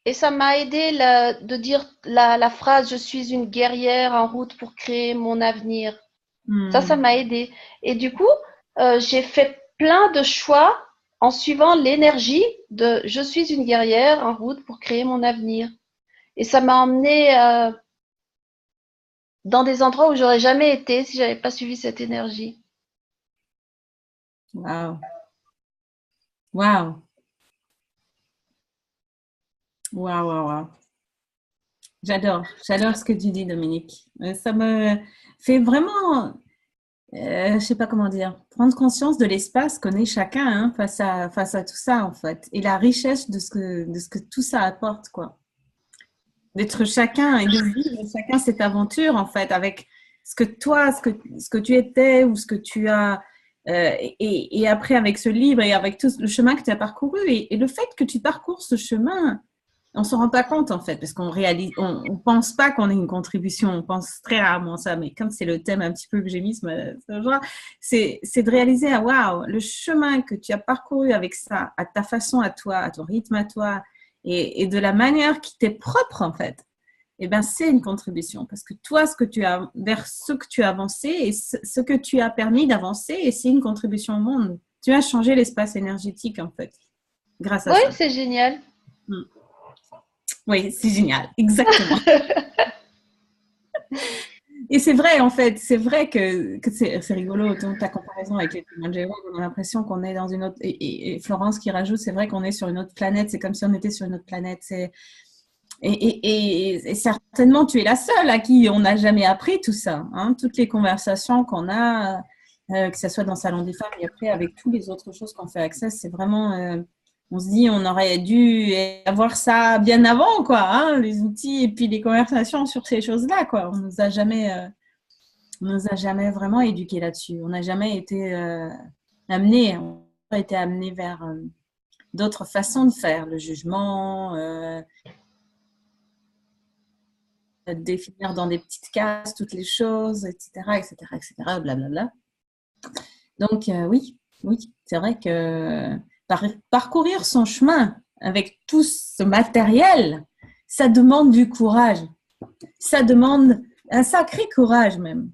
Et ça m'a aidé de dire la phrase « Je suis une guerrière en route pour créer mon avenir ». Ça m'a aidé. Et du coup, j'ai fait plein de choix en suivant l'énergie de « Je suis une guerrière en route pour créer mon avenir ». Et ça m'a emmené dans des endroits où j'aurais jamais été si j'avais pas suivi cette énergie. Waouh. Waouh. Waouh, waouh, waouh. J'adore ce que tu dis, Dominique. Ça me fait vraiment, je sais pas comment dire, prendre conscience de l'espace qu'on est chacun hein, face à tout ça, en fait. Et la richesse de ce que tout ça apporte, quoi. D'être chacun et de vivre chacun cette aventure, en fait, avec ce que toi, ce que tu étais ou ce que tu as, et après avec ce livre et avec tout le chemin que tu as parcouru. Et le fait que tu parcours ce chemin, on s'en rend pas compte en fait, parce qu'on réalise, on pense pas qu'on ait une contribution, on pense très rarement ça, mais comme c'est le thème un petit peu que j'ai mis ce jour, c'est de réaliser, ah, waouh, le chemin que tu as parcouru avec ça, à ta façon à toi, à ton rythme à toi, et de la manière qui t'est propre en fait, eh ben c'est une contribution, parce que toi, ce que tu as, vers ce que tu as avancé, et ce que tu as permis d'avancer, et c'est une contribution au monde. Tu as changé l'espace énergétique en fait, grâce à Oui, ça. c'est génial. Oui, c'est génial, exactement. Et c'est vrai, en fait, c'est vrai que c'est rigolo, ta comparaison avec les Kilimanjaro, on a l'impression qu'on est dans une autre... Et Florence qui rajoute, c'est vrai qu'on est sur une autre planète, c'est comme si on était sur une autre planète. Et certainement, tu es la seule à qui on n'a jamais appris tout ça. Hein, toutes les conversations qu'on a, que ce soit dans Salon des femmes et après avec toutes les autres choses qu'on fait accès, c'est vraiment... on se dit, on aurait dû avoir ça bien avant, quoi, hein, les outils et puis les conversations sur ces choses-là, quoi. On nous a jamais vraiment éduqués là-dessus. On n'a jamais été amenés, on a été amenés vers d'autres façons de faire, le jugement, définir dans des petites cases toutes les choses, etc., blablabla. Donc, oui, c'est vrai que parcourir son chemin avec tout ce matériel, ça demande du courage. Ça demande un sacré courage même.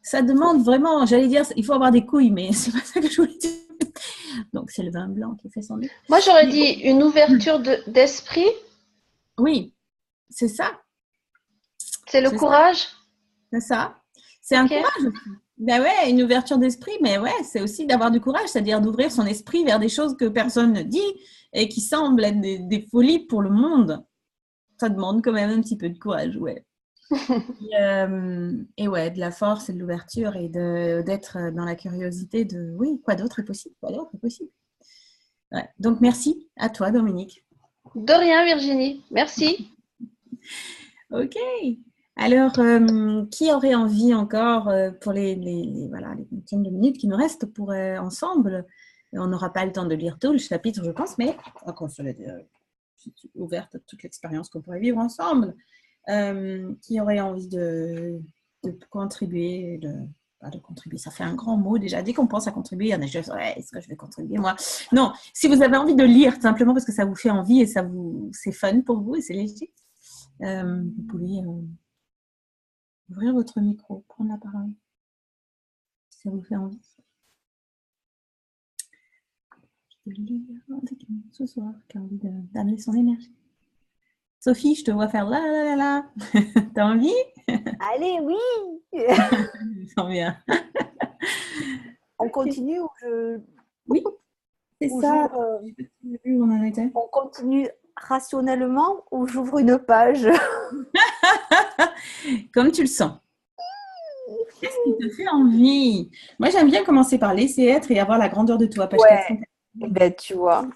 Ça demande vraiment, j'allais dire, il faut avoir des couilles, mais c'est pas ça que je voulais dire. Donc, c'est le vin blanc qui fait son nez. Moi, j'aurais dit une ouverture d'esprit. Oui, c'est ça. C'est le courage. C'est ça. C'est un courage aussi. Ben ouais, une ouverture d'esprit, mais ouais, c'est aussi d'avoir du courage, c'est-à-dire d'ouvrir son esprit vers des choses que personne ne dit et qui semblent être des folies pour le monde. Ça demande quand même un petit peu de courage, ouais. Et ouais, de la force et de l'ouverture et d'être dans la curiosité de oui, quoi d'autre est possible, Ouais. Donc merci à toi, Dominique. De rien, Virginie. Merci. Ok. Alors, qui aurait envie encore pour les quinzaine de minutes qui nous restent pour ensemble? On n'aura pas le temps de lire tout le chapitre, je pense, mais encore ouverte à toute l'expérience qu'on pourrait vivre ensemble. Qui aurait envie de contribuer, pas de contribuer, ça fait un grand mot déjà. Dès qu'on pense à contribuer, on est juste, ouais, est-ce que je vais contribuer moi? Non, si vous avez envie de lire simplement parce que ça vous fait envie et c'est fun pour vous et c'est léger, vous pouvez ouvrir votre micro, prendre la parole. Si ça vous fait envie. Je vais lire avec nous ce soir, qui a envie d'amener son énergie. Sophie, je te vois faire la. T'as envie? Allez, oui. Je sens bien. On continue ou je... Oui, c'est ça. Où on en était. On continue rationnellement ou j'ouvre une page? Comme tu le sens. Qu'est-ce qui te fait envie? Moi, j'aime bien commencer par laisser être et avoir la grandeur de toi. Page 400. Ben, tu vois.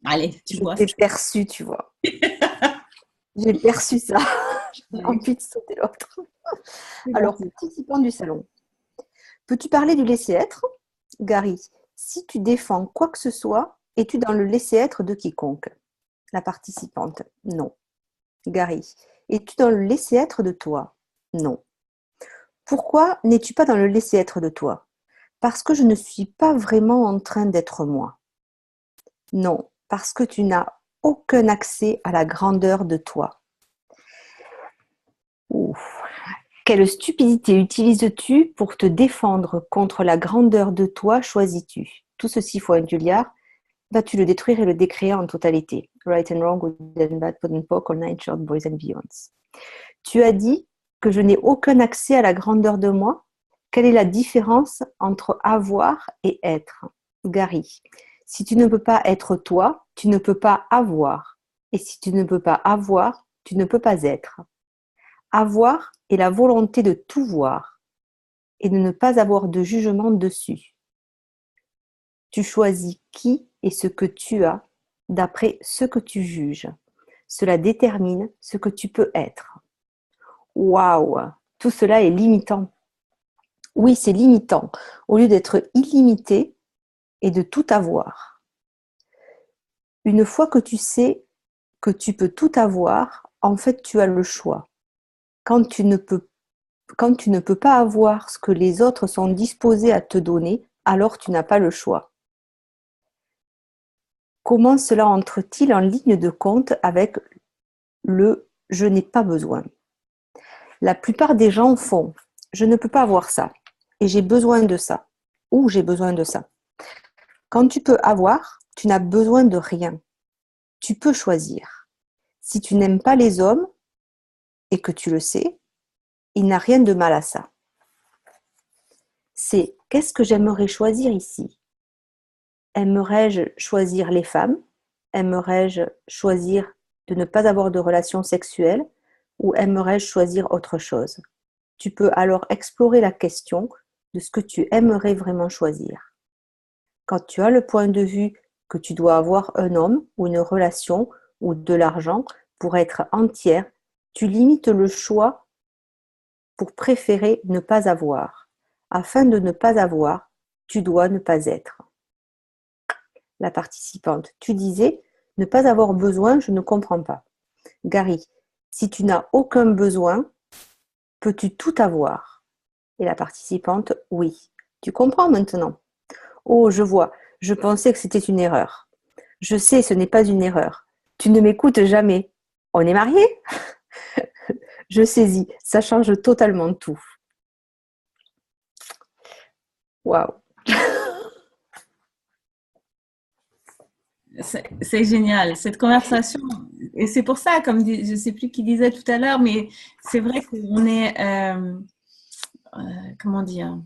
Allez, tu vois. J'ai perçu, tu vois. J'ai perçu ça. J'ai envie de sauter l'autre. Alors, participant du salon, peux-tu parler du laisser-être? Gary, si tu défends quoi que ce soit, es-tu dans le laisser-être de quiconque? La participante, non. Gary, es-tu dans le laisser-être de toi? Non. Pourquoi n'es-tu pas dans le laisser-être de toi? Parce que je ne suis pas vraiment en train d'être moi. Non, parce que tu n'as aucun accès à la grandeur de toi. Ouf. Quelle stupidité utilises-tu pour te défendre contre la grandeur de toi choisis-tu? Tout ceci fois $1. Vas-tu le détruire et le décréer en totalité? Right and wrong, good and bad, pot and poke, all night short, boys and beyonds. Tu as dit que je n'ai aucun accès à la grandeur de moi? Quelle est la différence entre avoir et être? Gary, si tu ne peux pas être toi, tu ne peux pas avoir. Et si tu ne peux pas avoir, tu ne peux pas être. Avoir est la volonté de tout voir et de ne pas avoir de jugement dessus. Tu choisis qui et ce que tu as d'après ce que tu juges. Cela détermine ce que tu peux être. Waouh! Tout cela est limitant. Oui, c'est limitant. Au lieu d'être illimité et de tout avoir. Une fois que tu sais que tu peux tout avoir, en fait, tu as le choix. Quand tu ne peux pas avoir ce que les autres sont disposés à te donner, alors tu n'as pas le choix. Comment cela entre-t-il en ligne de compte avec le « je n'ai pas besoin ». La plupart des gens font « je ne peux pas avoir ça et j'ai besoin de ça » ou « j'ai besoin de ça ». Quand tu peux avoir, tu n'as besoin de rien. Tu peux choisir. Si tu n'aimes pas les hommes et que tu le sais, il n'y a rien de mal à ça. C'est « qu'est-ce que j'aimerais choisir ici ?» Aimerais-je choisir les femmes? Aimerais-je choisir de ne pas avoir de relations sexuelles? Ou aimerais-je choisir autre chose? Tu peux alors explorer la question de ce que tu aimerais vraiment choisir. Quand tu as le point de vue que tu dois avoir un homme ou une relation ou de l'argent pour être entière, tu limites le choix pour préférer ne pas avoir. Afin de ne pas avoir, tu dois ne pas être. La participante, tu disais ne pas avoir besoin, je ne comprends pas. Gary, si tu n'as aucun besoin, peux-tu tout avoir? Et la participante, oui. Tu comprends maintenant? Oh, je vois, je pensais que c'était une erreur. Je sais, ce n'est pas une erreur. Tu ne m'écoutes jamais. On est mariés? Je saisis, ça change totalement tout. Waouh! C'est génial, cette conversation. Et c'est pour ça, comme je ne sais plus qui disait tout à l'heure, mais c'est vrai qu'on est, comment dire,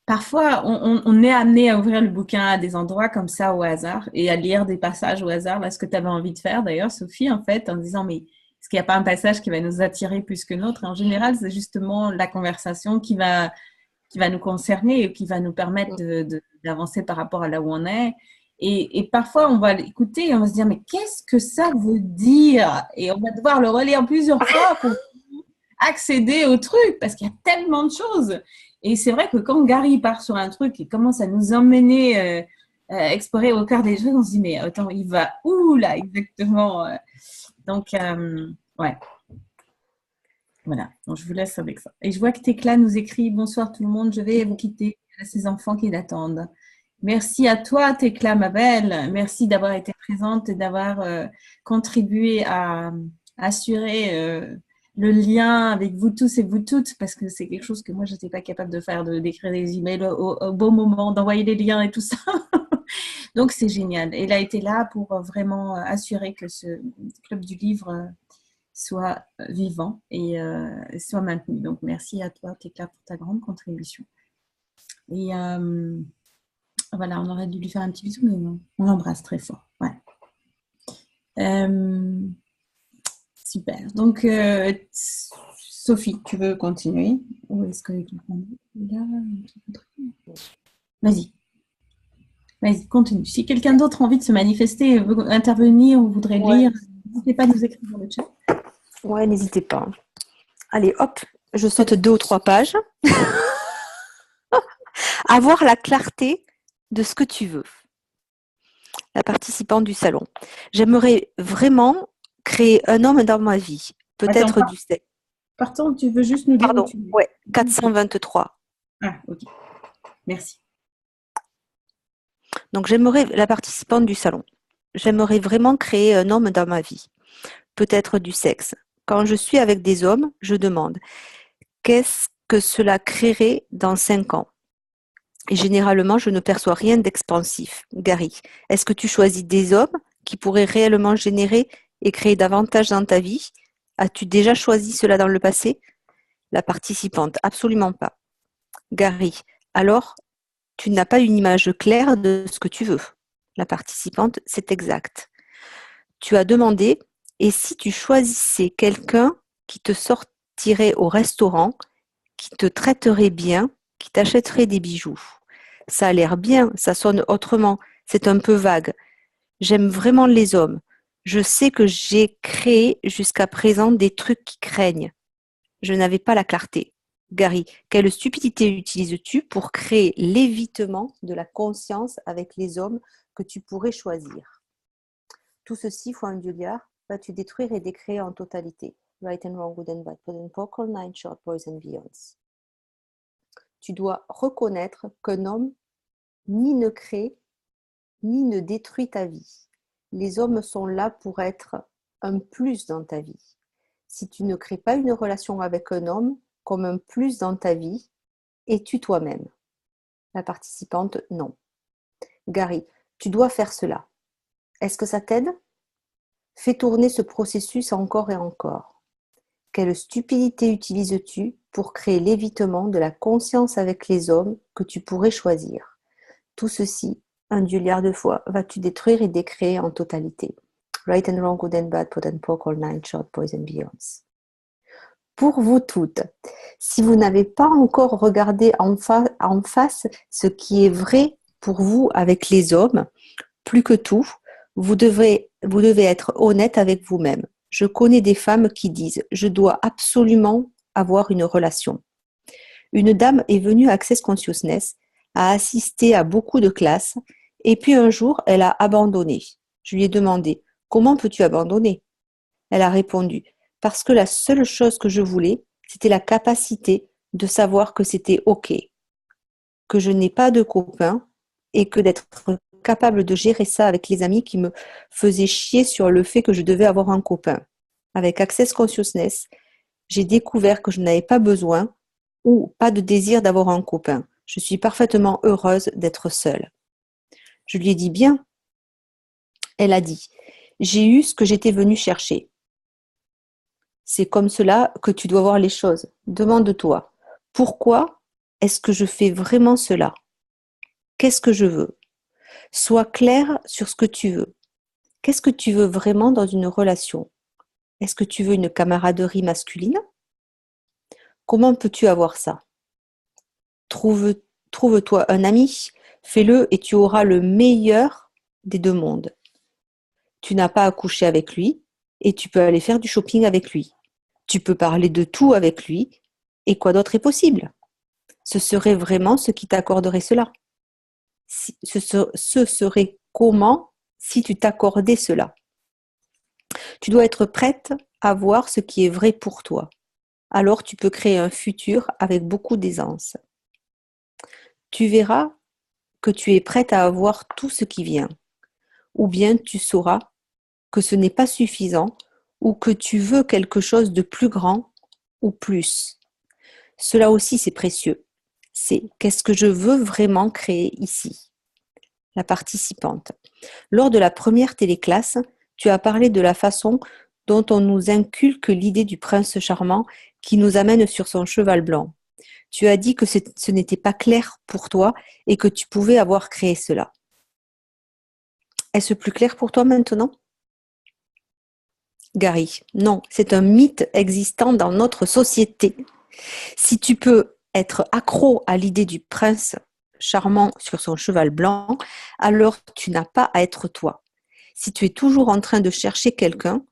parfois on est amené à ouvrir le bouquin à des endroits comme ça au hasard et à lire des passages au hasard, là, ce que tu avais envie de faire d'ailleurs, Sophie, en fait, en disant, mais est-ce qu'il n'y a pas un passage qui va nous attirer plus que l'autre? Et en général, c'est justement la conversation qui va nous concerner et qui va nous permettre d'avancer par rapport à là où on est. Et parfois, on va l'écouter et on va se dire, mais qu'est-ce que ça veut dire? Et on va devoir le relire plusieurs fois pour accéder au truc, parce qu'il y a tellement de choses. Et c'est vrai que quand Gary part sur un truc et commence à nous emmener explorer au cœur des trucs, on se dit, mais attends, il va où là exactement? Donc, ouais. Voilà, donc je vous laisse avec ça. Et je vois que Tekla nous écrit « Bonsoir tout le monde, je vais vous quitter, il y a ces enfants qui l'attendent. » Merci à toi Tekla, ma belle. Merci d'avoir été présente et d'avoir contribué à assurer le lien avec vous tous et vous toutes, parce que c'est quelque chose que moi, je n'étais pas capable de faire, d'écrire des emails au bon moment, d'envoyer les liens et tout ça. Donc, c'est génial. Elle a été là pour vraiment assurer que ce club du livre soit vivant et soit maintenu. Donc, merci à toi, Tekla, pour ta grande contribution. Et voilà, on aurait dû lui faire un petit bisou, mais non, on l'embrasse très fort. Ouais. Super. Donc, Sophie, tu veux continuer? Ou est-ce que vas-y. Vas-y, continue. Si quelqu'un d'autre a envie de se manifester, veut intervenir ou voudrait lire, n'hésitez pas à nous écrire dans le chat. Ouais, n'hésitez pas. Allez, hop, je saute 2 ou 3 pages. Avoir la clarté de ce que tu veux. La participante du salon. J'aimerais vraiment créer un homme dans ma vie. Peut-être du sexe. Pardon, tu veux juste nous dire Pardon, ouais, 423. Ah, ok. Merci. Donc, j'aimerais, la participante du salon. J'aimerais vraiment créer un homme dans ma vie. Peut-être du sexe. Quand je suis avec des hommes, je demande qu'est-ce que cela créerait dans 5 ans? Et généralement, je ne perçois rien d'expansif. Gary, est-ce que tu choisis des hommes qui pourraient réellement générer et créer davantage dans ta vie As-tu déjà choisi cela dans le passé? La participante, absolument pas. Gary, alors, tu n'as pas une image claire de ce que tu veux. La participante, c'est exact. Tu as demandé, et si tu choisissais quelqu'un qui te sortirait au restaurant, qui te traiterait bien, qui t'achèterait des bijoux? Ça a l'air bien, ça sonne autrement, c'est un peu vague. J'aime vraiment les hommes. Je sais que j'ai créé jusqu'à présent des trucs qui craignent. Je n'avais pas la clarté. Gary, quelle stupidité utilises-tu pour créer l'évitement de la conscience avec les hommes que tu pourrais choisir? Tout ceci, *Julia, vas-tu détruire et décréer en totalité? Right and wrong, good and bad, put and poke, nine short boys and beyonds. Tu dois reconnaître qu'un homme ni ne crée, ni ne détruit ta vie. Les hommes sont là pour être un plus dans ta vie. Si tu ne crées pas une relation avec un homme comme un plus dans ta vie, es-tu toi-même? La participante, non. Gary, tu dois faire cela. Est-ce que ça t'aide? Fais tourner ce processus encore et encore. Quelle stupidité utilises-tu pour créer l'évitement de la conscience avec les hommes que tu pourrais choisir? Tout ceci, 1 milliard de fois, vas-tu détruire et décréer en totalité. Right and wrong, good and bad, put and poke, all nine short boys and beyonds. Pour vous toutes, si vous n'avez pas encore regardé en face ce qui est vrai pour vous avec les hommes, plus que tout, vous devez être honnête avec vous-même. Je connais des femmes qui disent « je dois absolument avoir une relation ». Une dame est venue à Access Consciousness, a assisté à beaucoup de classes, et puis un jour, elle a abandonné. Je lui ai demandé « comment peux-tu abandonner ?» Elle a répondu « parce que la seule chose que je voulais, c'était la capacité de savoir que c'était OK, que je n'ai pas de copain et que d'être capable de gérer ça avec les amis qui me faisaient chier sur le fait que je devais avoir un copain. Avec Access Consciousness, j'ai découvert que je n'avais pas besoin ou pas de désir d'avoir un copain. Je suis parfaitement heureuse d'être seule. » Je lui ai dit « bien ». Elle a dit « j'ai eu ce que j'étais venue chercher. » C'est comme cela que tu dois voir les choses. Demande-toi, pourquoi est-ce que je fais vraiment cela? Qu'est-ce que je veux? Sois clair sur ce que tu veux. Qu'est-ce que tu veux vraiment dans une relation? Est-ce que tu veux une camaraderie masculine? Comment peux-tu avoir ça? Trouve-toi un ami, fais-le et tu auras le meilleur des deux mondes. Tu n'as pas à coucher avec lui et tu peux aller faire du shopping avec lui. Tu peux parler de tout avec lui et quoi d'autre est possible? Ce serait vraiment ce qui t'accorderait cela. Ce serait comment si tu t'accordais cela? Tu dois être prête à voir ce qui est vrai pour toi. Alors tu peux créer un futur avec beaucoup d'aisance. Tu verras que tu es prête à avoir tout ce qui vient. Ou bien tu sauras que ce n'est pas suffisant ou que tu veux quelque chose de plus grand ou plus. Cela aussi c'est précieux. C'est qu'est-ce que je veux vraiment créer ici? La participante. Lors de la première téléclasse, tu as parlé de la façon dont on nous inculque l'idée du prince charmant qui nous amène sur son cheval blanc. Tu as dit que ce n'était pas clair pour toi et que tu pouvais avoir créé cela. Est-ce plus clair pour toi maintenant? Gary, non, c'est un mythe existant dans notre société. Si tu peux être accro à l'idée du prince charmant sur son cheval blanc, alors tu n'as pas à être toi. Si tu es toujours en train de chercher quelqu'un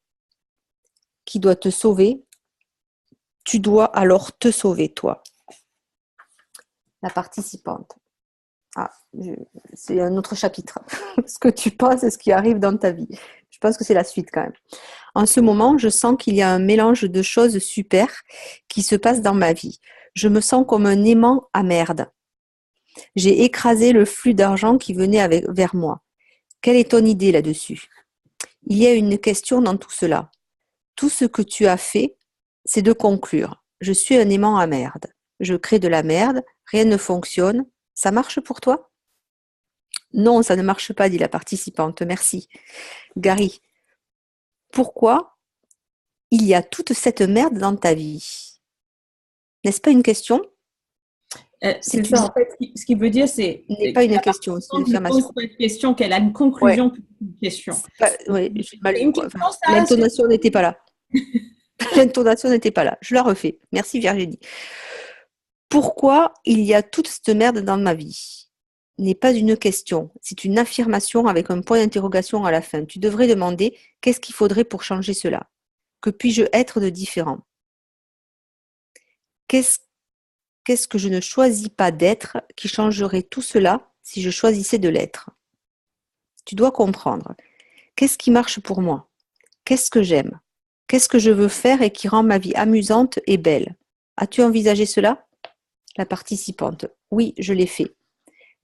qui doit te sauver, tu dois alors te sauver toi. La participante. Ah, c'est un autre chapitre. Ce que tu penses et ce qui arrive dans ta vie. Je pense que c'est la suite quand même. En ce moment, je sens qu'il y a un mélange de choses super qui se passent dans ma vie. Je me sens comme un aimant à merde. J'ai écrasé le flux d'argent qui venait vers moi. Quelle est ton idée là-dessus? Il y a une question dans tout cela. Tout ce que tu as fait, c'est de conclure. Je suis un aimant à merde. Je crée de la merde, rien ne fonctionne. Ça marche pour toi? Non, ça ne marche pas, dit la participante. Merci. Gary, pourquoi il y a toute cette merde dans ta vie. N'est-ce pas une question? C'est ça, en fait, ce qui veut dire, c'est n'est pas une question, c'est une affirmation. Pose pas de question, qu'elle a une conclusion plutôt qu'une question. Oui, j'ai mal C'est lu, une quoi. question, Enfin, ça, l'intonation n'était pas là. L'intonation n'était pas là. Je la refais. Merci Virginie. Pourquoi il y a toute cette merde dans ma vie? N'est pas une question, c'est une affirmation avec un point d'interrogation à la fin. Tu devrais demander qu'est-ce qu'il faudrait pour changer cela? Que puis-je être de différent? Qu'est-ce que je ne choisis pas d'être qui changerait tout cela si je choisissais de l'être? Tu dois comprendre. Qu'est-ce qui marche pour moi? Qu'est-ce que j'aime? Qu'est-ce que je veux faire et qui rend ma vie amusante et belle? As-tu envisagé cela? La participante. Oui, je l'ai fait.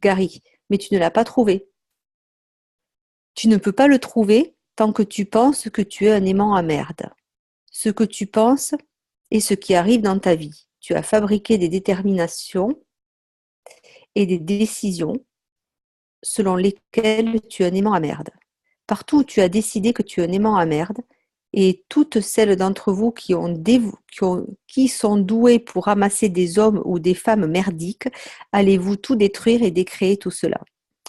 Gary, mais tu ne l'as pas trouvé. Tu ne peux pas le trouver tant que tu penses que tu es un aimant à merde. Ce que tu penses est ce qui arrive dans ta vie. Tu as fabriqué des déterminations et des décisions selon lesquelles tu es un aimant à merde. Partout où tu as décidé que tu es un aimant à merde, et toutes celles d'entre vous qui sont douées pour ramasser des hommes ou des femmes merdiques, allez-vous tout détruire et décréer tout cela.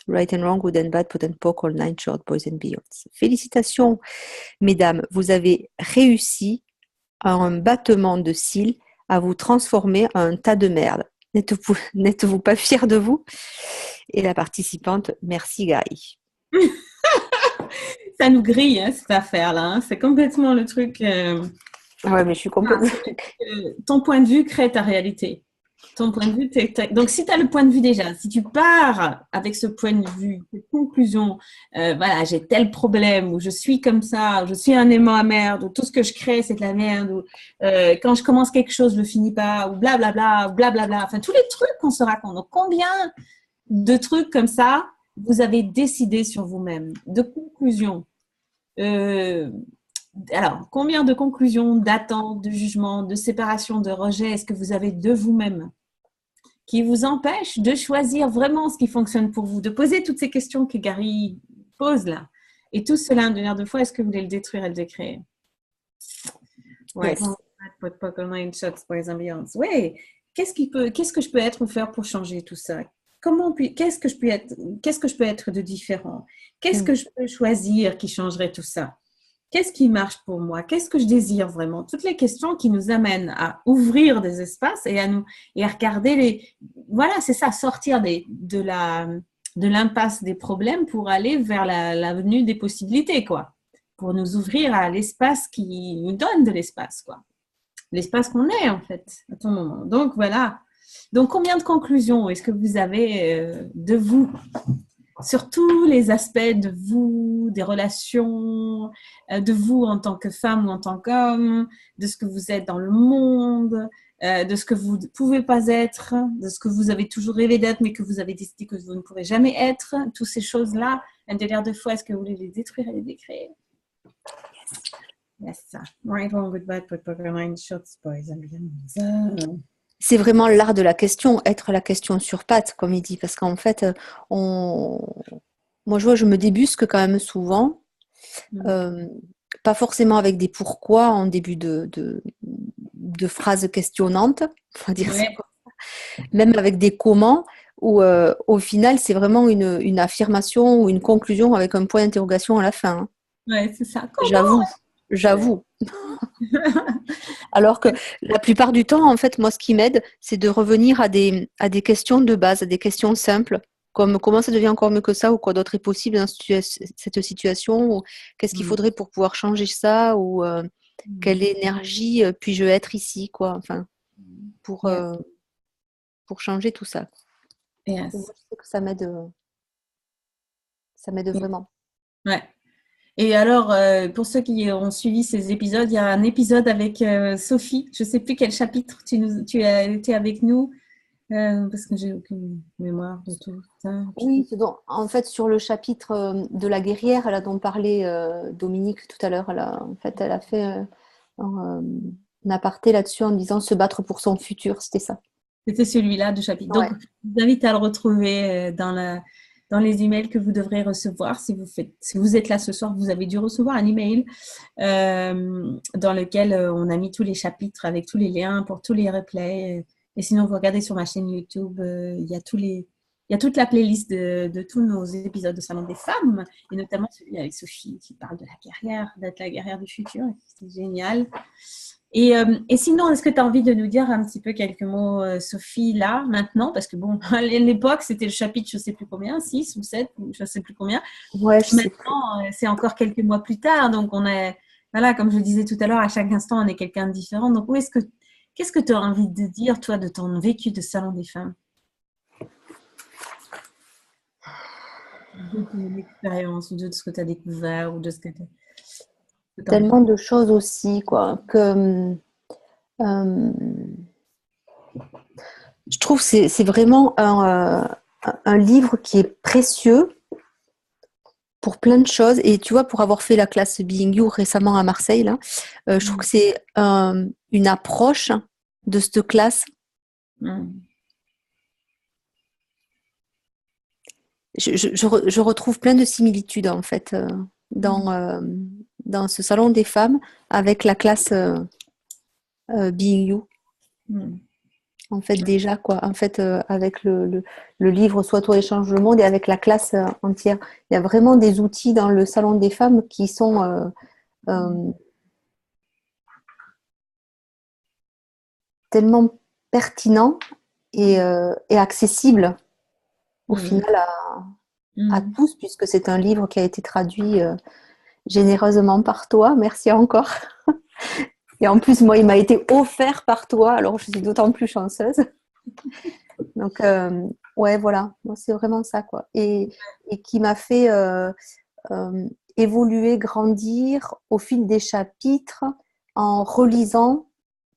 Right and wrong, good and bad, pot and poke, all nine short, boys and beyonds. Félicitations, mesdames, vous avez réussi à un battement de cils à vous transformer en un tas de merde. N'êtes-vous pas fiers de vous? Et la participante, merci Gary. Ça nous grille, hein, cette affaire-là. Hein. C'est complètement le truc. Ouais, mais je suis complètement. Ton point de vue crée ta réalité. Ton point de vue, donc si tu as le point de vue déjà, si tu pars avec ce point de vue, cette conclusion, voilà, j'ai tel problème, ou je suis comme ça, ou je suis un aimant à merde, ou tout ce que je crée, c'est de la merde, ou quand je commence quelque chose, je ne le finis pas, ou blablabla, ou blablabla, enfin tous les trucs qu'on se raconte. Donc combien de trucs comme ça vous avez décidé sur vous-même, de conclusions. Alors, combien de conclusions, d'attentes, de jugements, de séparation, de rejet est-ce que vous avez de vous-même qui vous empêchent de choisir vraiment ce qui fonctionne pour vous, de poser toutes ces questions que Gary pose là. Et tout cela, une heure de fois, est-ce que vous voulez le détruire et le décréer? Ouais. Oui. Qu'est-ce que je peux être ou faire pour changer tout ça? Qu'est-ce que je peux être de différent? Qu'est-ce que je peux choisir qui changerait tout ça? Qu'est-ce qui marche pour moi? Qu'est-ce que je désire vraiment? Toutes les questions qui nous amènent à ouvrir des espaces et à regarder voilà, c'est ça, sortir de l'impasse des problèmes pour aller vers l'avenue des possibilités, quoi. Pour nous ouvrir à l'espace qui nous donne de l'espace, quoi. L'espace qu'on est, en fait, à tout moment. Donc, voilà. Donc, combien de conclusions est-ce que vous avez de vous sur tous les aspects de vous, des relations, de vous en tant que femme ou en tant qu'homme, de ce que vous êtes dans le monde, de ce que vous ne pouvez pas être, de ce que vous avez toujours rêvé d'être mais que vous avez décidé que vous ne pourrez jamais être, toutes ces choses-là, un délire de foi, est-ce que vous voulez les détruire et les décréer? Yes. Right, wrong, good, bad, put, poker, nine, shots, boys and beyond. C'est vraiment l'art de la question, être la question sur pattes, comme il dit, parce qu'en fait, moi je vois, je me débusque quand même souvent, pas forcément avec des pourquoi en début de phrases questionnantes, on va dire ça, même avec des comment, où au final c'est vraiment une affirmation ou une conclusion avec un point d'interrogation à la fin. Hein. Ouais, c'est ça. J'avoue. Alors que la plupart du temps, en fait, moi, ce qui m'aide, c'est de revenir à des questions de base, à des questions simples, comme comment ça devient encore mieux que ça, ou quoi d'autre est possible dans cette situation, ou qu'est-ce qu'il faudrait pour pouvoir changer ça, ou quelle énergie puis-je être ici, quoi, enfin, pour changer tout ça. Yes. Je sais que ça m'aide vraiment. Ouais. Et alors, pour ceux qui ont suivi ces épisodes, il y a un épisode avec Sophie. Je ne sais plus quel chapitre tu as été avec nous, parce que j'ai aucune mémoire de tout ça. Oui, en fait, sur le chapitre de la guerrière, là, dont parlait Dominique tout à l'heure, elle a fait un aparté là-dessus en disant se battre pour son futur, c'était ça. C'était celui-là du chapitre. Ouais. Donc, je vous invite à le retrouver dans dans les emails que vous devrez recevoir. Si vous êtes là ce soir, vous avez dû recevoir un email dans lequel on a mis tous les chapitres avec tous les liens pour tous les replays. Et sinon, vous regardez sur ma chaîne YouTube, il y a toute la playlist de tous nos épisodes de Salon des femmes, et notamment celui avec Sophie qui parle de la guerrière, d'être la guerrière du futur. C'est génial. Et sinon, est-ce que tu as envie de nous dire un petit peu quelques mots, Sophie, là, maintenant? Parce que bon, à l'époque, c'était le chapitre, je ne sais plus combien, 6 ou 7, je ne sais plus combien. Ouais, je sais plus. Maintenant, c'est encore quelques mois plus tard. Donc, voilà, comme je le disais tout à l'heure, à chaque instant, on est quelqu'un de différent. Donc, qu'est-ce que tu as envie de dire, toi, de ton vécu de Salon des femmes? De ton expérience, ou de ce que tu as découvert, ou de ce que tu as... Tellement de choses aussi, quoi, que je trouve que c'est vraiment un livre qui est précieux pour plein de choses. Et tu vois, pour avoir fait la classe Being You récemment à Marseille, là, je trouve que c'est une approche de cette classe. Je retrouve plein de similitudes, en fait, dans ce salon des femmes avec la classe Being You. En fait, déjà, quoi. En fait, avec le livre Sois toi et change le monde, et avec la classe entière. Il y a vraiment des outils dans le salon des femmes qui sont tellement pertinents et accessibles au final à tous, puisque c'est un livre qui a été traduit généreusement par toi. Merci encore. Et en plus, moi, il m'a été offert par toi, alors je suis d'autant plus chanceuse. Donc, ouais, voilà, moi, c'est vraiment ça, quoi. Et qui m'a fait évoluer, grandir au fil des chapitres, en relisant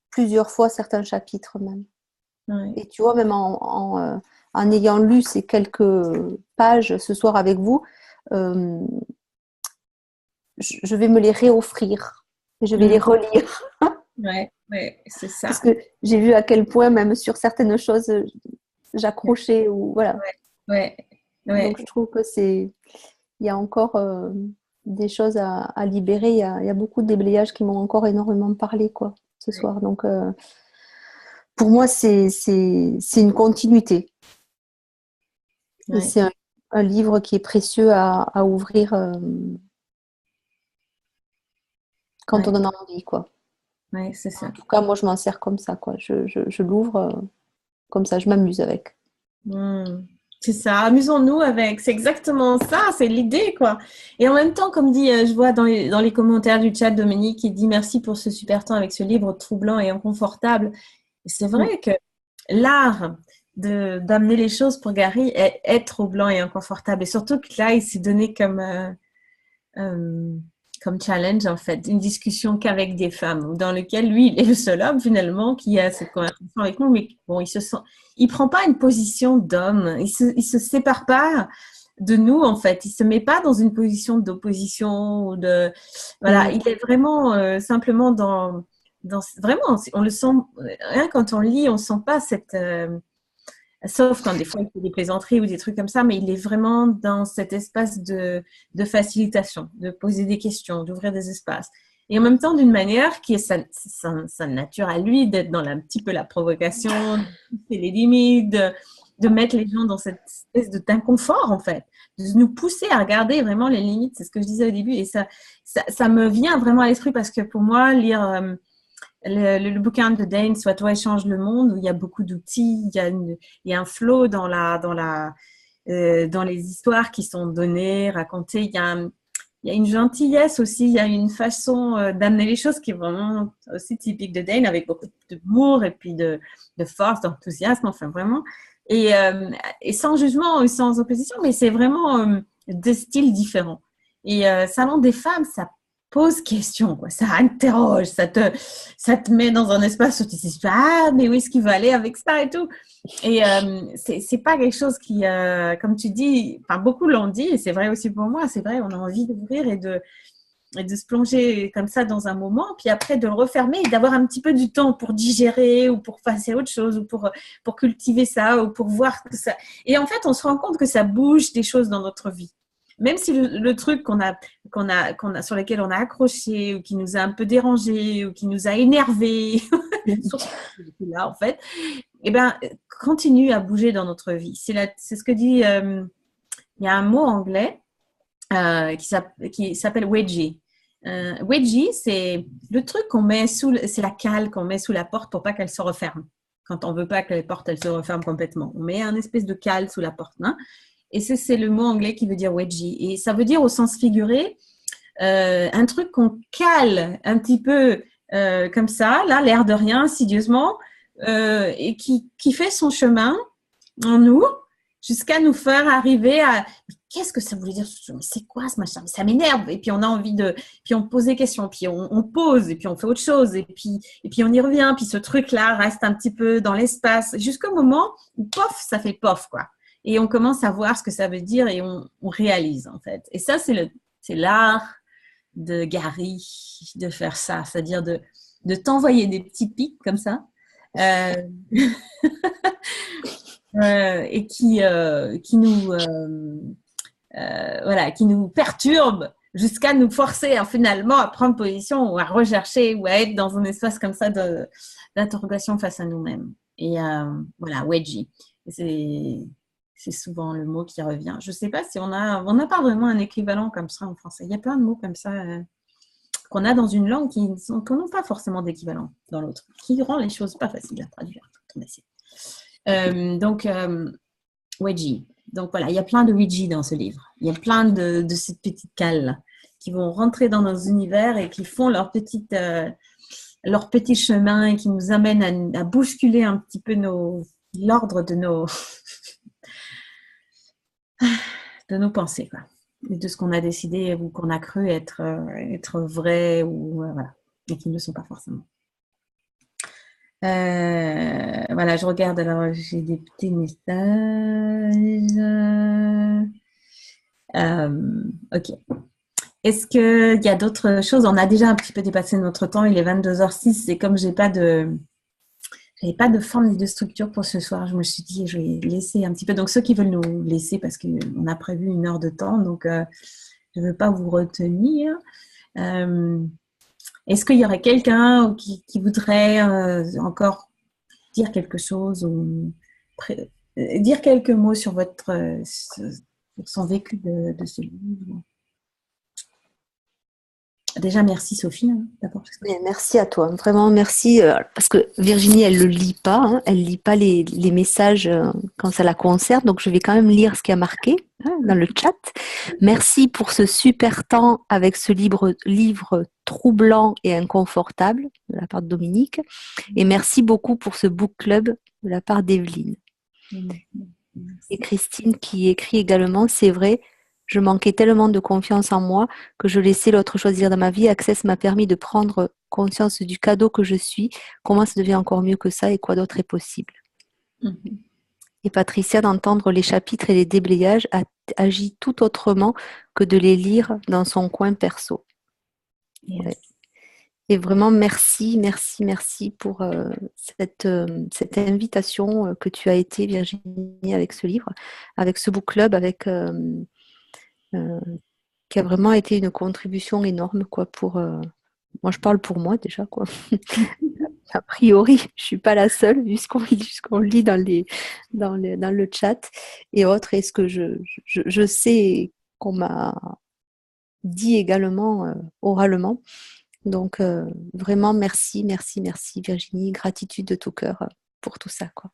plusieurs fois certains chapitres même. Ouais. Et tu vois, même en ayant lu ces quelques pages ce soir avec vous, je vais me les réoffrir. Et je vais les relire. Ouais, c'est ça. Parce que j'ai vu à quel point, même sur certaines choses, j'accrochais ou voilà. Ouais. Donc je trouve que il y a encore des choses à libérer. Il y a beaucoup de déblayages qui m'ont encore énormément parlé, quoi, ce soir. Donc pour moi, c'est une continuité. Et c'est un livre qui est précieux à ouvrir quand on en a envie, quoi. Ouais, c'est ça. En tout cas, moi, je m'en sers comme ça, quoi. Je l'ouvre comme ça, je m'amuse avec. C'est ça, amusons-nous avec. C'est exactement ça, c'est l'idée, quoi. Et en même temps, comme dit, je vois dans les commentaires du chat, Dominique, qui dit merci pour ce super temps avec ce livre troublant et inconfortable. Et c'est vrai que l'art d'amener les choses pour Gary est troublant et inconfortable. Et surtout que là, il s'est donné comme challenge, en fait, une discussion qu'avec des femmes, dans lequel lui, il est le seul homme, finalement, qui a cette conversation avec nous, mais bon, il prend pas une position d'homme, il se sépare pas de nous, en fait, il se met pas dans une position d'opposition, ou voilà, il est vraiment simplement vraiment, on le sent, rien quand on lit, on sent pas cette... sauf quand des fois il fait des plaisanteries ou des trucs comme ça, mais il est vraiment dans cet espace de facilitation, de poser des questions, d'ouvrir des espaces. Et en même temps, d'une manière qui est sa nature à lui, d'être dans un petit peu la provocation, de pousser les limites, de mettre les gens dans cette espèce d'inconfort, en fait, de nous pousser à regarder vraiment les limites. C'est ce que je disais au début. Et ça me vient vraiment à l'esprit parce que pour moi, lire... Le bouquin de Dane, Sois toi et change le monde, où il y a beaucoup d'outils, il y a un flow dans les histoires qui sont données, racontées. Il y a une gentillesse aussi, il y a une façon d'amener les choses qui est vraiment aussi typique de Dane, avec beaucoup d'humour et puis de force, d'enthousiasme, enfin vraiment. Et sans jugement ou sans opposition, mais c'est vraiment deux styles différents. Et Salon des femmes, ça pose question, quoi. Ça interroge, ça te met dans un espace où tu te dis mais où est-ce qu'il va aller avec ça et tout. Et c'est pas quelque chose qui, comme tu dis, enfin beaucoup l'ont dit, et c'est vrai aussi pour moi, c'est vrai, on a envie d'ouvrir et de se plonger comme ça dans un moment, puis après de le refermer et d'avoir un petit peu du temps pour digérer ou pour passer à autre chose ou pour cultiver ça ou pour voir que ça. Et en fait, on se rend compte que ça bouge des choses dans notre vie. Même si le truc sur lequel on a accroché ou qui nous a un peu dérangé ou qui nous a énervé, là en fait, eh ben, continue à bouger dans notre vie. C'est ce que dit, il y a un mot anglais qui s'appelle wedgie. Wedgie, c'est le truc qu'on met c'est la cale qu'on met sous la porte pour pas qu'elle se referme. Quand on veut pas que les portes elles se referment complètement, on met un espèce de cale sous la porte, hein. Et c'est le mot anglais qui veut dire wedgie. Et ça veut dire au sens figuré un truc qu'on cale un petit peu comme ça, là, l'air de rien, insidieusement, et qui fait son chemin en nous jusqu'à nous faire arriver à qu'est-ce que ça voulait dire? Mais c'est quoi ce machin? Mais ça m'énerve. Et puis on a envie puis on pose des questions, puis on pose, et puis on fait autre chose, et puis on y revient, puis ce truc-là reste un petit peu dans l'espace, jusqu'au moment où pof, ça fait pof, quoi. Et on commence à voir ce que ça veut dire et on réalise, en fait. Et ça, c'est l'art de Gary, de faire ça, c'est-à-dire de t'envoyer des petits pics comme ça. Et qui nous perturbe jusqu'à nous forcer finalement à prendre position ou à rechercher ou à être dans un espace comme ça d'interrogation face à nous-mêmes. Et voilà, wedgie. C'est souvent le mot qui revient. Je ne sais pas si on n'a pas vraiment un équivalent comme ça en français. Il y a plein de mots comme ça qu'on a dans une langue qui n'ont pas forcément d'équivalent dans l'autre, qui rend les choses pas faciles à traduire. Wedgie. Donc voilà, il y a plein de wedgie dans ce livre. Il y a plein de ces petites cales qui vont rentrer dans nos univers et qui font leur petit chemin et qui nous amènent à bousculer un petit peu l'ordre de nos pensées, quoi. Et de ce qu'on a décidé ou qu'on a cru être vrai ou voilà, et qui ne le sont pas forcément. Voilà, je regarde, alors j'ai des petits messages. Ok. Est-ce qu'il y a d'autres choses? On a déjà un petit peu dépassé notre temps, il est 22h06 et comme j'avais pas de forme ni de structure pour ce soir, je me suis dit je vais laisser un petit peu. Donc ceux qui veulent nous laisser, parce qu'on a prévu 1 heure de temps, donc je ne veux pas vous retenir. Est-ce qu'il y aurait quelqu'un qui voudrait encore dire quelque chose ou dire quelques mots sur son vécu de ce livre? Déjà, merci Sophie, hein, d'abord. Merci à toi, vraiment merci, parce que Virginie, elle ne le lit pas, hein, elle ne lit pas les messages quand ça la concerne, donc je vais quand même lire ce qui a marqué dans le chat. Merci pour ce super temps avec ce livre troublant et inconfortable de la part de Dominique, et merci beaucoup pour ce book club de la part d'Evelyne. Et Christine qui écrit également, c'est vrai, je manquais tellement de confiance en moi que je laissais l'autre choisir dans ma vie. Access m'a permis de prendre conscience du cadeau que je suis, comment ça devient encore mieux que ça et quoi d'autre est possible. Et Patricia, d'entendre les chapitres et les déblayages, agit tout autrement que de les lire dans son coin perso. Yes. Ouais. Et vraiment, merci pour cette invitation que tu as été, Virginie, avec ce livre, avec ce book club, qui a vraiment été une contribution énorme, quoi, moi je parle pour moi déjà, quoi. A priori, je suis pas la seule, vu ce qu'on lit dans le chat et autres, et ce que je sais qu'on m'a dit également oralement. Donc vraiment merci Virginie, gratitude de tout cœur pour tout ça, quoi.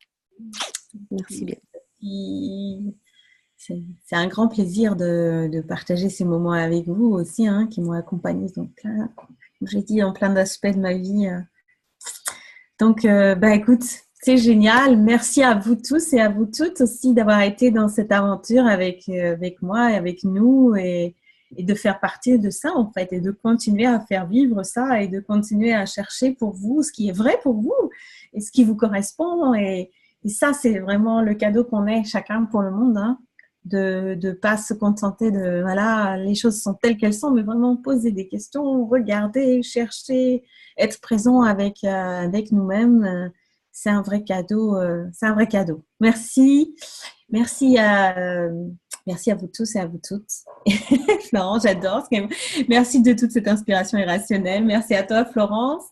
Merci bien. C'est un grand plaisir de partager ces moments avec vous aussi, hein, qui m'ont accompagnée. Donc, comme j'ai dit, en plein d'aspects de ma vie. Donc, écoute, c'est génial. Merci à vous tous et à vous toutes aussi d'avoir été dans cette aventure avec moi et avec nous et de faire partie de ça, en fait, et de continuer à faire vivre ça et de continuer à chercher pour vous ce qui est vrai pour vous et ce qui vous correspond. Et ça, c'est vraiment le cadeau qu'on est chacun pour le monde, hein. de pas se contenter de voilà, les choses sont telles qu'elles sont, mais vraiment poser des questions, regarder, chercher, être présent avec nous-mêmes. C'est un vrai cadeau. C'est un vrai cadeau. Merci. Merci merci à vous tous et à vous toutes. Non, j'adore. Merci de toute cette inspiration irrationnelle. Merci à toi, Florence.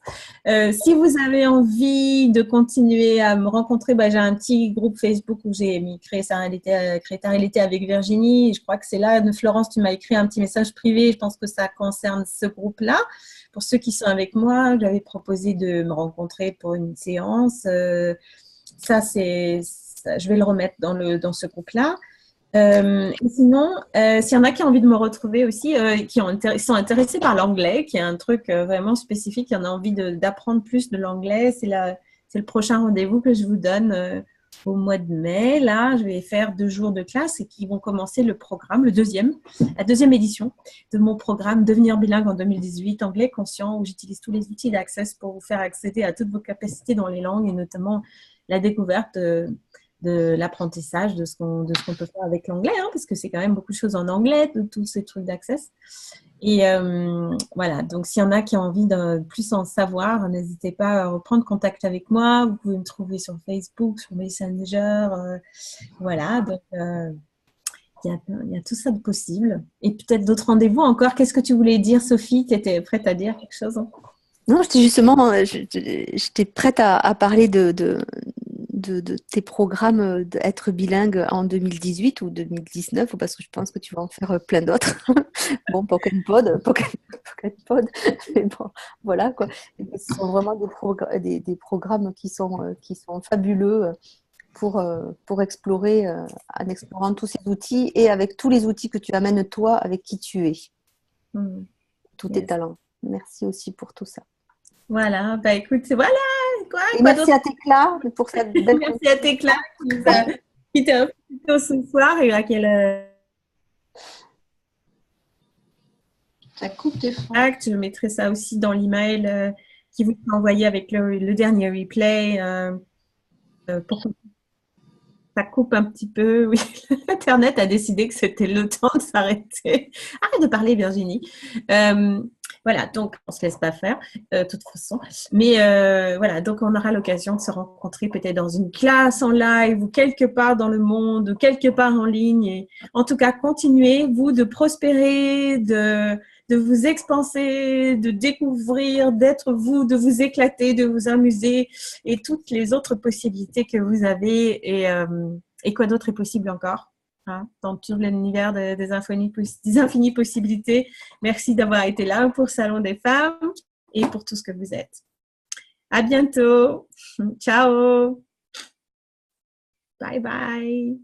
Si vous avez envie de continuer à me rencontrer, j'ai un petit groupe Facebook où j'ai créé ta réalité avec Virginie. Je crois que c'est là, Florence, tu m'as écrit un petit message privé. Je pense que ça concerne ce groupe-là. Pour ceux qui sont avec moi, j'avais proposé de me rencontrer pour une séance. Je vais le remettre dans ce groupe-là. Et sinon, s'il y en a qui ont envie de me retrouver aussi, qui sont intéressés par l'anglais, qui est un truc vraiment spécifique, qui en a envie d'apprendre plus de l'anglais, c'est le prochain rendez-vous que je vous donne au mois de mai. Là, je vais faire 2 jours de classe et qui vont commencer le programme, la deuxième édition de mon programme Devenir bilingue en 2018, anglais conscient, où j'utilise tous les outils d'Access pour vous faire accéder à toutes vos capacités dans les langues et notamment la découverte de l'apprentissage de ce qu'on peut faire avec l'anglais, parce que c'est quand même beaucoup de choses en anglais, de tous ces trucs d'Access. Et voilà, donc s'il y en a qui ont envie de plus en savoir, n'hésitez pas à reprendre contact avec moi. Vous pouvez me trouver sur Facebook, sur Messenger. Voilà, donc il y a tout ça de possible. Et peut-être d'autres rendez-vous encore. Qu'est-ce que tu voulais dire, Sophie? Tu étais prête à dire quelque chose? Non, j'étais prête à parler de tes programmes d'être bilingue en 2018 ou 2019, parce que je pense que tu vas en faire plein d'autres. Bon, Pocket Pod, mais bon, voilà quoi. Ce sont vraiment des programmes qui sont fabuleux pour explorer, en explorant tous ces outils et avec tous les outils que tu amènes toi, avec qui tu es, tous tes talents. Merci aussi pour tout ça. Voilà, écoute, voilà. Et merci à Tecla pour cette belle Merci à Tecla qui t'a invité ce soir et à laquelle Ça coupe des fois. je mettrai ça aussi dans l'email qui vous sera envoyé avec le dernier replay. Pour que ça coupe un petit peu. Oui, Internet a décidé que c'était le temps de s'arrêter. Arrête de parler, Virginie. Voilà, donc on ne se laisse pas faire, de toute façon. Mais voilà, donc on aura l'occasion de se rencontrer peut-être dans une classe en live ou quelque part dans le monde, ou quelque part en ligne. Et en tout cas, continuez, vous, de prospérer, de vous expanser, de découvrir, d'être vous, de vous éclater, de vous amuser et toutes les autres possibilités que vous avez. Et quoi d'autre est possible encore? Dans tout l'univers des infinies possibilités. Merci d'avoir été là pour Salon des femmes et pour tout ce que vous êtes. À bientôt. Ciao. Bye bye.